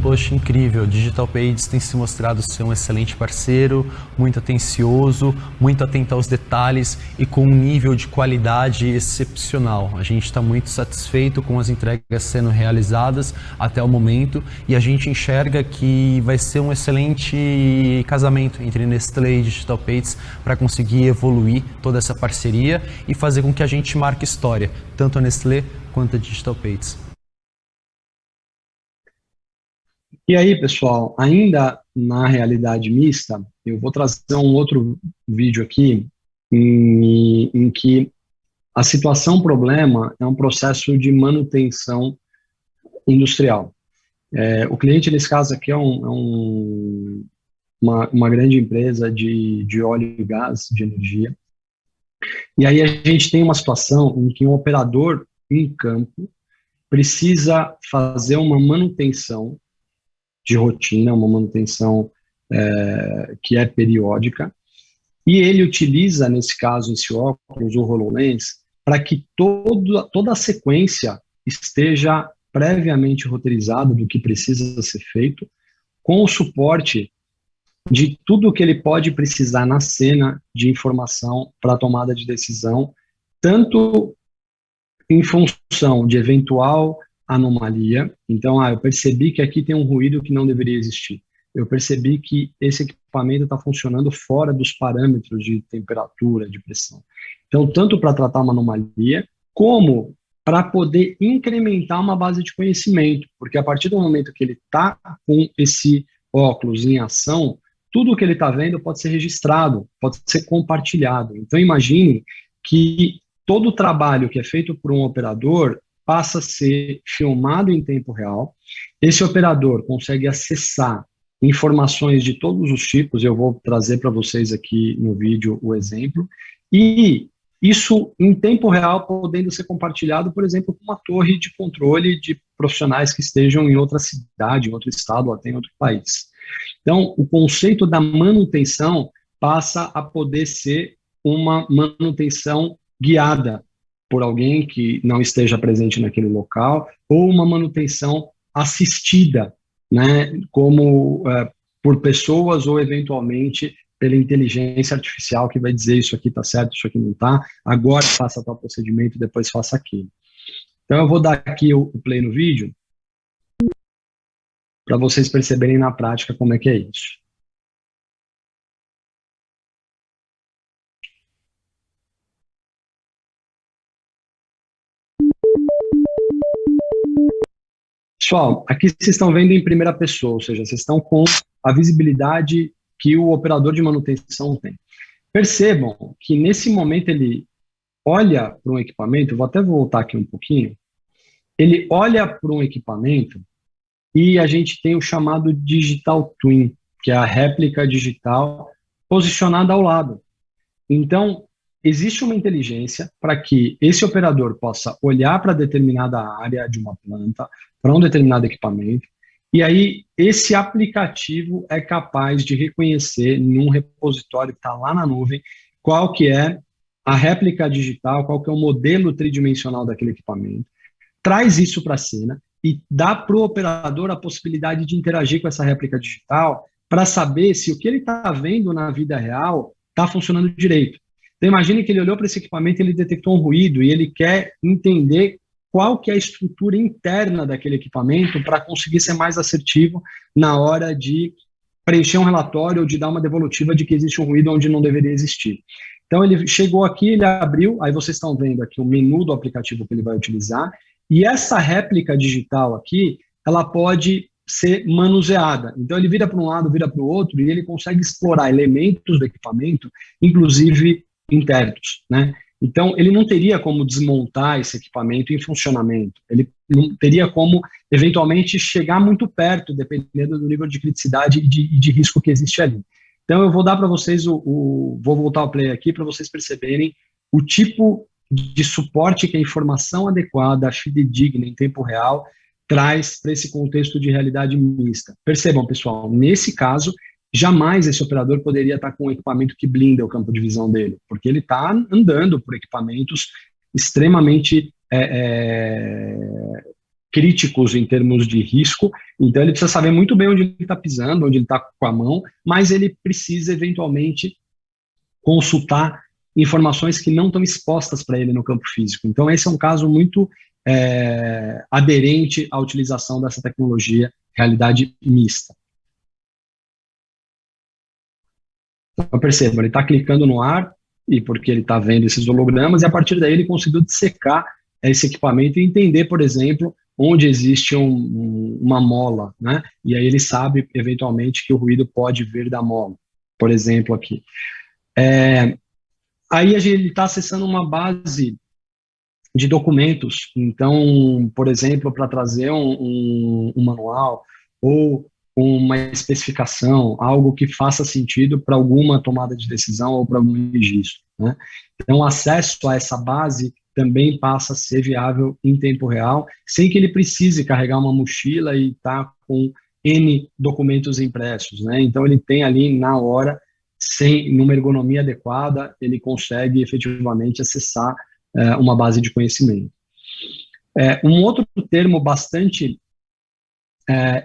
Poxa, incrível, Digital Pages tem se mostrado ser um excelente parceiro, muito atencioso, muito atento aos detalhes e com um nível de qualidade excepcional. A gente está muito satisfeito com as entregas sendo realizadas até o momento, e a gente enxerga que vai ser um excelente casamento entre Nestlé e Digital Pages para conseguir evoluir toda essa parceria e fazer com que a gente marque história, tanto a Nestlé quanto a Digital Pages. E aí, pessoal, ainda na realidade mista, eu vou trazer um outro vídeo aqui em que a situação problema é um processo de manutenção industrial. O cliente, nesse caso aqui, é uma grande empresa de óleo e gás, de energia. E aí a gente tem uma situação em que um operador em campo precisa fazer uma manutenção de rotina, uma manutenção que é periódica, E ele utiliza, nesse caso, esse óculos, o HoloLens, para que toda a sequência esteja previamente roteirizada do que precisa ser feito, com o suporte de tudo o que ele pode precisar na cena de informação para a tomada de decisão, tanto em função de eventual anomalia. Então, eu percebi que aqui tem um ruído que não deveria existir. Eu percebi que esse equipamento está funcionando fora dos parâmetros de temperatura, de pressão. Então, tanto para tratar uma anomalia, como para poder incrementar uma base de conhecimento, porque a partir do momento que ele está com esse óculos em ação, tudo o que ele está vendo pode ser registrado, pode ser compartilhado. Então, imagine que todo o trabalho que é feito por um operador passa a ser filmado em tempo real. Esse operador consegue acessar informações de todos os tipos, eu vou trazer para vocês aqui no vídeo o exemplo, e isso em tempo real podendo ser compartilhado, por exemplo, com uma torre de controle de profissionais que estejam em outra cidade, em outro estado, ou até em outro país. Então, o conceito da manutenção passa a poder ser uma manutenção guiada por alguém que não esteja presente naquele local, ou uma manutenção assistida, né, como por pessoas ou eventualmente pela inteligência artificial que vai dizer isso aqui está certo, isso aqui não está, agora faça tal procedimento, depois faça aquilo. Então eu vou dar aqui o play no vídeo para vocês perceberem na prática como é que é isso. Pessoal, aqui vocês estão vendo em primeira pessoa, ou seja, vocês estão com a visibilidade que o operador de manutenção tem. Percebam que nesse momento ele olha para um equipamento, vou até voltar aqui um pouquinho, ele olha para um equipamento e a gente tem o chamado Digital Twin, que é a réplica digital posicionada ao lado. Então, existe uma inteligência para que esse operador possa olhar para determinada área de uma planta, para um determinado equipamento, e aí esse aplicativo é capaz de reconhecer num repositório que está lá na nuvem qual que é a réplica digital, qual que é o modelo tridimensional daquele equipamento, traz isso para a cena e dá para o operador a possibilidade de interagir com essa réplica digital para saber se o que ele está vendo na vida real está funcionando direito. Então imagine que ele olhou para esse equipamento e ele detectou um ruído e ele quer entender qual que é a estrutura interna daquele equipamento para conseguir ser mais assertivo na hora de preencher um relatório ou de dar uma devolutiva de que existe um ruído onde não deveria existir. Então ele chegou aqui, ele abriu, aí vocês estão vendo aqui o menu do aplicativo que ele vai utilizar, e essa réplica digital aqui, ela pode ser manuseada. Então ele vira para um lado, vira para o outro, e ele consegue explorar elementos do equipamento, inclusive internos, né? Então, ele não teria como desmontar esse equipamento em funcionamento. Ele não teria como, eventualmente, chegar muito perto, dependendo do nível de criticidade e de risco que existe ali. Então, eu vou dar para vocês, vou voltar ao play aqui para vocês perceberem o tipo de suporte que a informação adequada, fidedigna, em tempo real, traz para esse contexto de realidade mista. Percebam, pessoal, nesse caso, jamais esse operador poderia estar com um equipamento que blinda o campo de visão dele, porque ele está andando por equipamentos extremamente críticos em termos de risco, então ele precisa saber muito bem onde ele está pisando, onde ele está com a mão, mas ele precisa eventualmente consultar informações que não estão expostas para ele no campo físico. Então esse é um caso muito aderente à utilização dessa tecnologia realidade mista. Então, perceba, ele está clicando no ar, e porque ele está vendo esses hologramas, e a partir daí ele conseguiu dissecar esse equipamento e entender, por exemplo, onde existe uma mola, né? E aí ele sabe, eventualmente, que o ruído pode vir da mola, por exemplo, aqui. Aí ele está acessando uma base de documentos, então, por exemplo, para trazer um manual, ou uma especificação, algo que faça sentido para alguma tomada de decisão ou para algum registro, né? Então, o acesso a essa base também passa a ser viável em tempo real, sem que ele precise carregar uma mochila e estar com N documentos impressos, né? Então, ele tem ali, na hora, numa ergonomia adequada, ele consegue efetivamente acessar uma base de conhecimento. Um outro termo bastante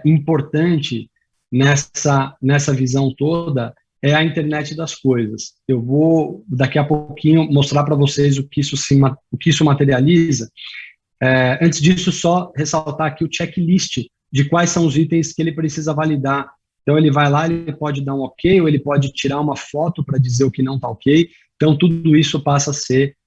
importante nessa visão toda é a internet das coisas. Eu vou, daqui a pouquinho, mostrar para vocês o que isso materializa. Antes disso, só ressaltar aqui o checklist de quais são os itens que ele precisa validar. Então, ele vai lá, ele pode dar um ok, ou ele pode tirar uma foto para dizer o que não está ok. Então, tudo isso passa a ser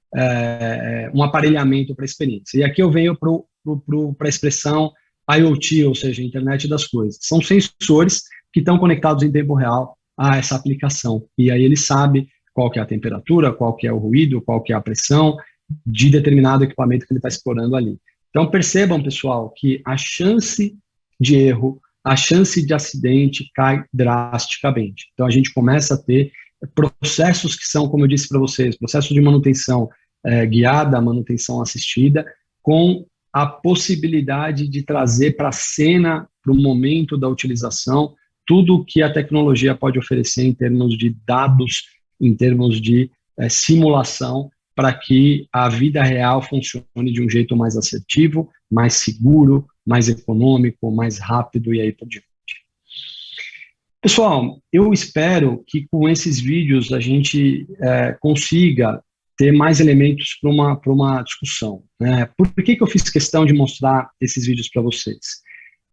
um aparelhamento para a experiência. E aqui eu venho para a expressão IoT, ou seja, Internet das Coisas. São sensores que estão conectados em tempo real a essa aplicação. E aí ele sabe qual que é a temperatura, qual que é o ruído, qual que é a pressão de determinado equipamento que ele está explorando ali. Então, percebam, pessoal, que a chance de erro, a chance de acidente cai drasticamente. Então, a gente começa a ter processos que são, como eu disse para vocês, processos de manutenção guiada, manutenção assistida, com a possibilidade de trazer para a cena, para o momento da utilização, tudo que a tecnologia pode oferecer em termos de dados, em termos de simulação, para que a vida real funcione de um jeito mais assertivo, mais seguro, mais econômico, mais rápido e aí por diante. Pessoal, eu espero que com esses vídeos a gente consiga ter mais elementos para uma discussão. Né? Por que eu fiz questão de mostrar esses vídeos para vocês?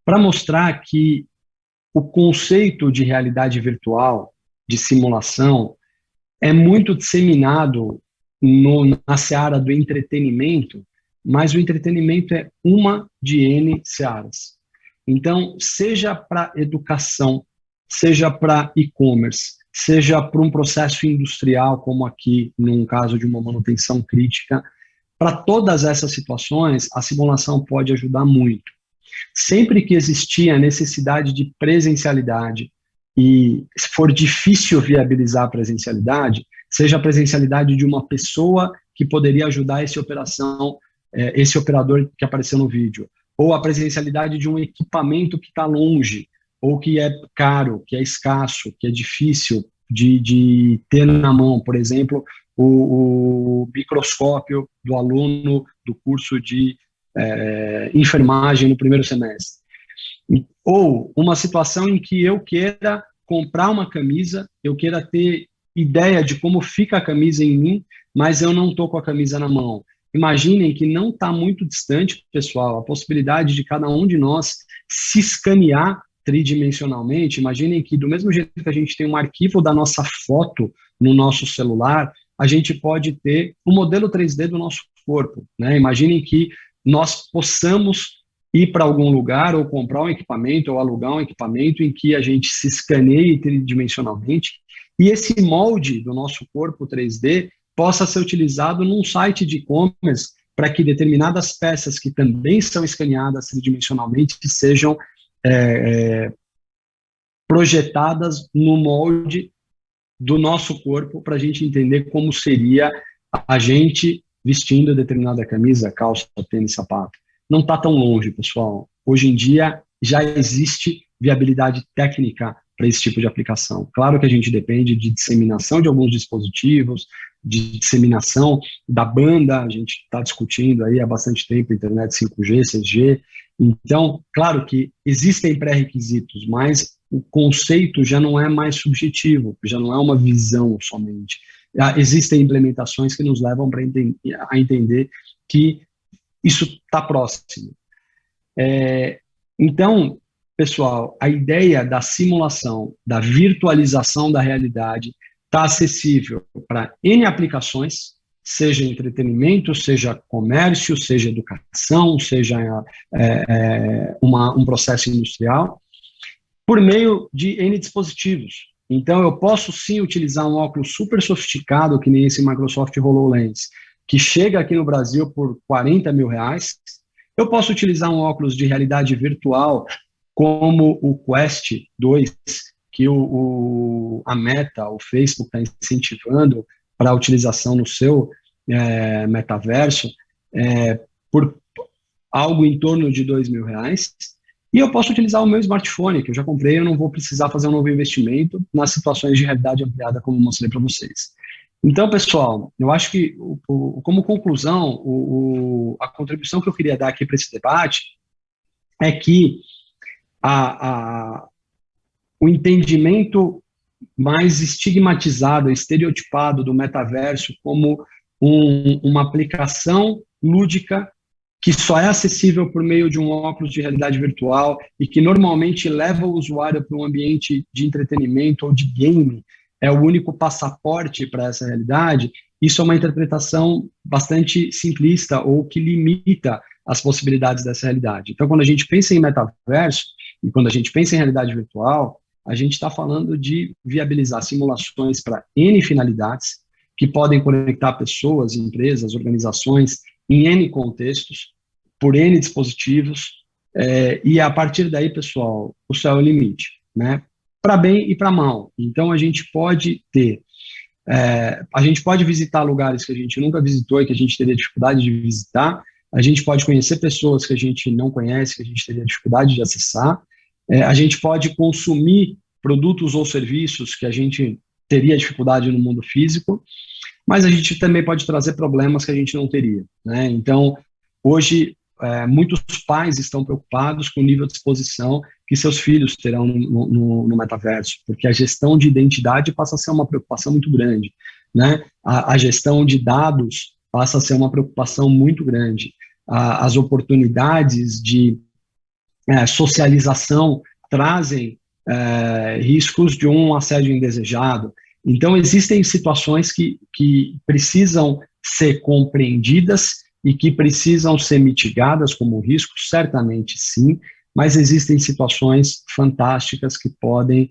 Para mostrar que o conceito de realidade virtual, de simulação, é muito disseminado na seara do entretenimento, mas o entretenimento é uma de N searas. Então, seja para educação, seja para e-commerce, seja para um processo industrial, como aqui, num caso de uma manutenção crítica, para todas essas situações, a simulação pode ajudar muito. Sempre que existir a necessidade de presencialidade e for difícil viabilizar a presencialidade, seja a presencialidade de uma pessoa que poderia ajudar esse operador que apareceu no vídeo, ou a presencialidade de um equipamento que está longe, ou que é caro, que é escasso, que é difícil de ter na mão, por exemplo, o microscópio do aluno do curso de enfermagem no primeiro semestre. Ou uma situação em que eu queira comprar uma camisa, eu queira ter ideia de como fica a camisa em mim, mas eu não estou com a camisa na mão. Imaginem que não está muito distante, pessoal, a possibilidade de cada um de nós se escanear tridimensionalmente. Imaginem que do mesmo jeito que a gente tem um arquivo da nossa foto no nosso celular, a gente pode ter um modelo 3D do nosso corpo. Né? Imaginem que nós possamos ir para algum lugar ou comprar um equipamento ou alugar um equipamento em que a gente se escaneie tridimensionalmente e esse molde do nosso corpo 3D possa ser utilizado num site de e-commerce para que determinadas peças que também são escaneadas tridimensionalmente sejam projetadas no molde do nosso corpo para a gente entender como seria a gente vestindo determinada camisa, calça, tênis, sapato. Não está tão longe, pessoal. Hoje em dia já existe viabilidade técnica para esse tipo de aplicação. Claro que a gente depende de disseminação de alguns dispositivos, de disseminação da banda, a gente está discutindo aí há bastante tempo internet 5G, 6G. Então, claro que existem pré-requisitos, mas o conceito já não é mais subjetivo, já não é uma visão somente. Existem implementações que nos levam a entender que isso está próximo. Então, pessoal, a ideia da simulação, da virtualização da realidade está acessível para N aplicações, seja entretenimento, seja comércio, seja educação, seja um processo industrial, por meio de N dispositivos. Então, eu posso sim utilizar um óculos super sofisticado, que nem esse Microsoft HoloLens, que chega aqui no Brasil por R$40 mil. Eu posso utilizar um óculos de realidade virtual, como o Quest 2, que a Meta, o Facebook, está incentivando para a utilização no seu metaverso, por algo em torno de R$2 mil. E eu posso utilizar o meu smartphone, que eu já comprei, eu não vou precisar fazer um novo investimento nas situações de realidade ampliada, como eu mostrei para vocês. Então, pessoal, eu acho que, como conclusão, a contribuição que eu queria dar aqui para esse debate é que o entendimento mais estigmatizado, estereotipado do metaverso como uma aplicação lúdica que só é acessível por meio de um óculos de realidade virtual e que normalmente leva o usuário para um ambiente de entretenimento ou de game, é o único passaporte para essa realidade, isso é uma interpretação bastante simplista ou que limita as possibilidades dessa realidade. Então, quando a gente pensa em metaverso e quando a gente pensa em realidade virtual, a gente está falando de viabilizar simulações para N finalidades, que podem conectar pessoas, empresas, organizações, em N contextos, por N dispositivos, e a partir daí, pessoal, o céu é o limite, né? Para bem e para mal. Então, a gente pode visitar lugares que a gente nunca visitou e que a gente teria dificuldade de visitar, a gente pode conhecer pessoas que a gente não conhece, que a gente teria dificuldade de acessar, a gente pode consumir produtos ou serviços que a gente teria dificuldade no mundo físico, mas a gente também pode trazer problemas que a gente não teria, né? Então, hoje, muitos pais estão preocupados com o nível de exposição que seus filhos terão no metaverso, porque a gestão de identidade passa a ser uma preocupação muito grande, né? A gestão de dados passa a ser uma preocupação muito grande. As oportunidades de socialização trazem riscos de um assédio indesejado. Então, existem situações que precisam ser compreendidas e que precisam ser mitigadas como risco, certamente sim, mas existem situações fantásticas que podem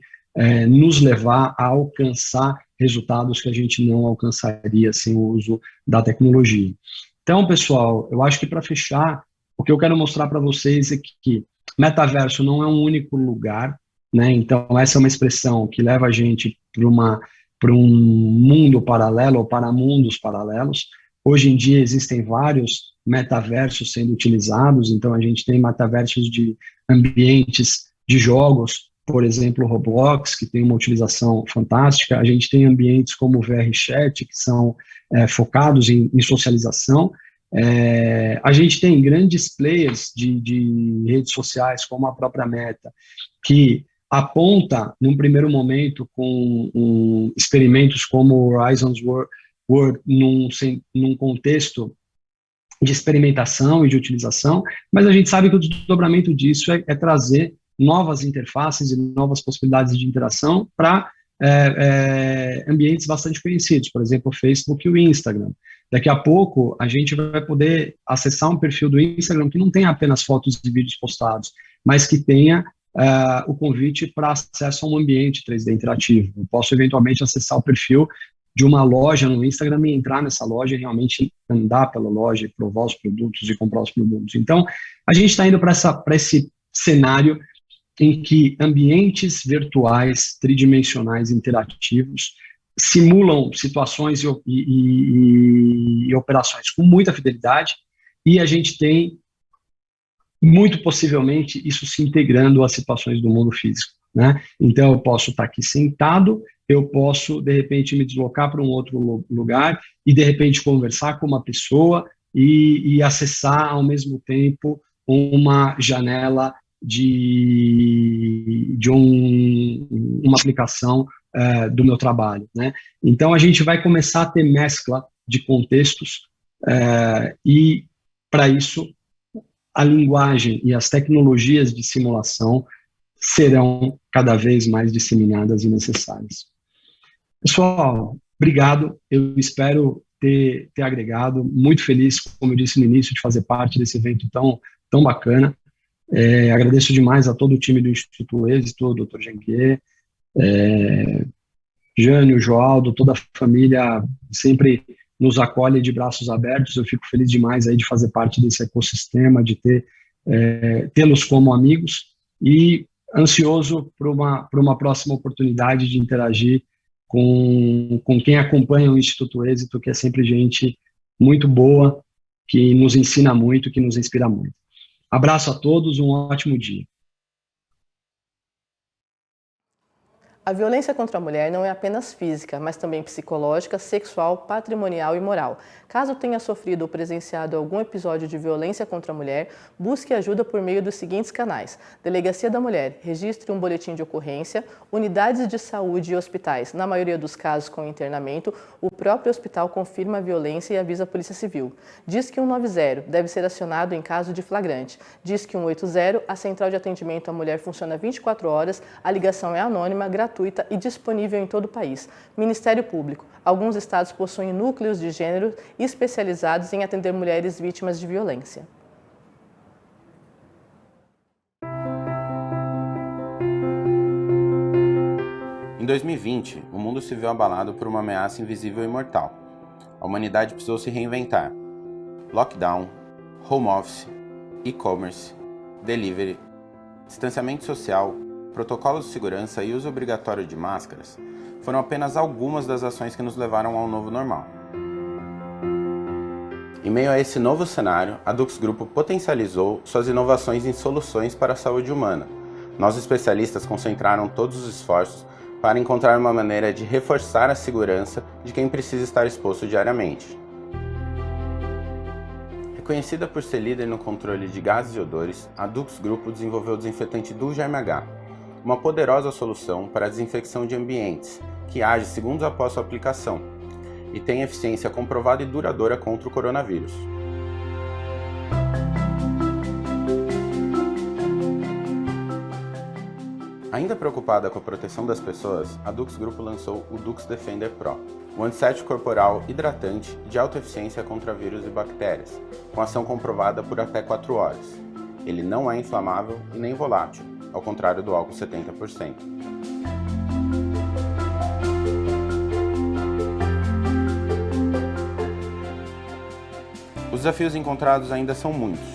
nos levar a alcançar resultados que a gente não alcançaria sem o uso da tecnologia. Então, pessoal, eu acho que para fechar, o que eu quero mostrar para vocês é que metaverso não é um único lugar, né? Então, essa é uma expressão que leva a gente para um mundo paralelo ou para mundos paralelos. Hoje em dia existem vários metaversos sendo utilizados, então a gente tem metaversos de ambientes de jogos, por exemplo, o Roblox, que tem uma utilização fantástica, a gente tem ambientes como o VR Chat, que são focados em socialização, a gente tem grandes players de redes sociais, como a própria Meta, que aponta, num primeiro momento, com experimentos como o Horizons World num contexto de experimentação e de utilização, mas a gente sabe que o desdobramento disso é trazer novas interfaces e novas possibilidades de interação para ambientes bastante conhecidos, por exemplo, o Facebook e o Instagram. Daqui a pouco, a gente vai poder acessar um perfil do Instagram que não tenha apenas fotos e vídeos postados, mas que tenha o convite para acesso a um ambiente 3D interativo. Eu posso, eventualmente, acessar o perfil de uma loja no Instagram e entrar nessa loja e realmente andar pela loja e provar os produtos e comprar os produtos. Então, a gente está indo para esse cenário em que ambientes virtuais, tridimensionais, interativos, simulam situações e operações com muita fidelidade, e a gente tem, muito possivelmente, isso se integrando às situações do mundo físico, né? Então, eu posso estar aqui sentado, eu posso, de repente, me deslocar para um outro lugar e, de repente, conversar com uma pessoa e acessar, ao mesmo tempo, uma janela de uma aplicação do meu trabalho, né? Então, a gente vai começar a ter mescla de contextos e, para isso, a linguagem e as tecnologias de simulação serão cada vez mais disseminadas e necessárias. Pessoal, obrigado. Eu espero ter agregado. Muito feliz, como eu disse no início, de fazer parte desse evento tão bacana. Agradeço demais a todo o time do Instituto Êxito, o Dr. Janguier, Jânio, Joaldo, toda a família sempre nos acolhe de braços abertos. Eu fico feliz demais aí de fazer parte desse ecossistema, de tê-los como amigos e ansioso por uma próxima oportunidade de interagir com quem acompanha o Instituto Êxito, que é sempre gente muito boa, que nos ensina muito, que nos inspira muito. Abraço a todos, um ótimo dia. A violência contra a mulher não é apenas física, mas também psicológica, sexual, patrimonial e moral. Caso tenha sofrido ou presenciado algum episódio de violência contra a mulher, busque ajuda por meio dos seguintes canais: Delegacia da Mulher, registre um boletim de ocorrência, unidades de saúde e hospitais. Na maioria dos casos com internamento, o próprio hospital confirma a violência e avisa a Polícia Civil. Disque 190 deve ser acionado em caso de flagrante. Disque 180, a central de atendimento à mulher funciona 24 horas, a ligação é anônima, gratuita e disponível em todo o país. Ministério Público. Alguns estados possuem núcleos de gênero especializados em atender mulheres vítimas de violência. Em 2020, o mundo se viu abalado por uma ameaça invisível e mortal. A humanidade precisou se reinventar. Lockdown, home office, e-commerce, delivery, distanciamento social, protocolos de segurança e uso obrigatório de máscaras foram apenas algumas das ações que nos levaram ao novo normal. Em meio a esse novo cenário, a Dux Grupo potencializou suas inovações em soluções para a saúde humana. Nós especialistas concentraram todos os esforços para encontrar uma maneira de reforçar a segurança de quem precisa estar exposto diariamente. Reconhecida por ser líder no controle de gases e odores, a Dux Grupo desenvolveu o desinfetante Duo Germe H, uma poderosa solução para a desinfecção de ambientes, que age segundos após sua aplicação e tem eficiência comprovada e duradoura contra o coronavírus. Ainda preocupada com a proteção das pessoas, a Dux Grupo lançou o Dux Defender Pro, um antisséptico corporal hidratante de alta eficiência contra vírus e bactérias, com ação comprovada por até 4 horas. Ele não é inflamável e nem volátil, ao contrário do álcool 70%. Os desafios encontrados ainda são muitos,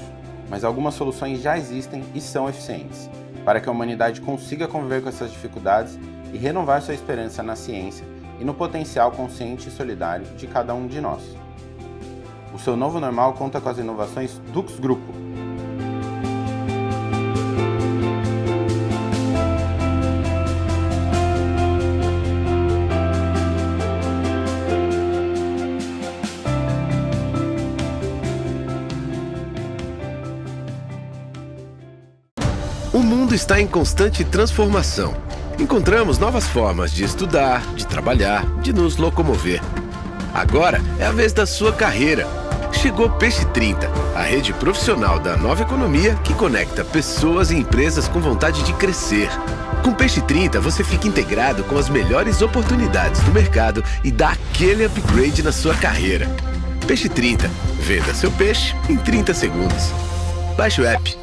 mas algumas soluções já existem e são eficientes, para que a humanidade consiga conviver com essas dificuldades e renovar sua esperança na ciência e no potencial consciente e solidário de cada um de nós. O seu novo normal conta com as inovações Dux Grupo. O mundo está em constante transformação. Encontramos novas formas de estudar, de trabalhar, de nos locomover. Agora é a vez da sua carreira. Chegou Peixe 30, a rede profissional da nova economia que conecta pessoas e empresas com vontade de crescer. Com Peixe 30 você fica integrado com as melhores oportunidades do mercado e dá aquele upgrade na sua carreira. Peixe 30, venda seu peixe em 30 segundos. Baixe o app.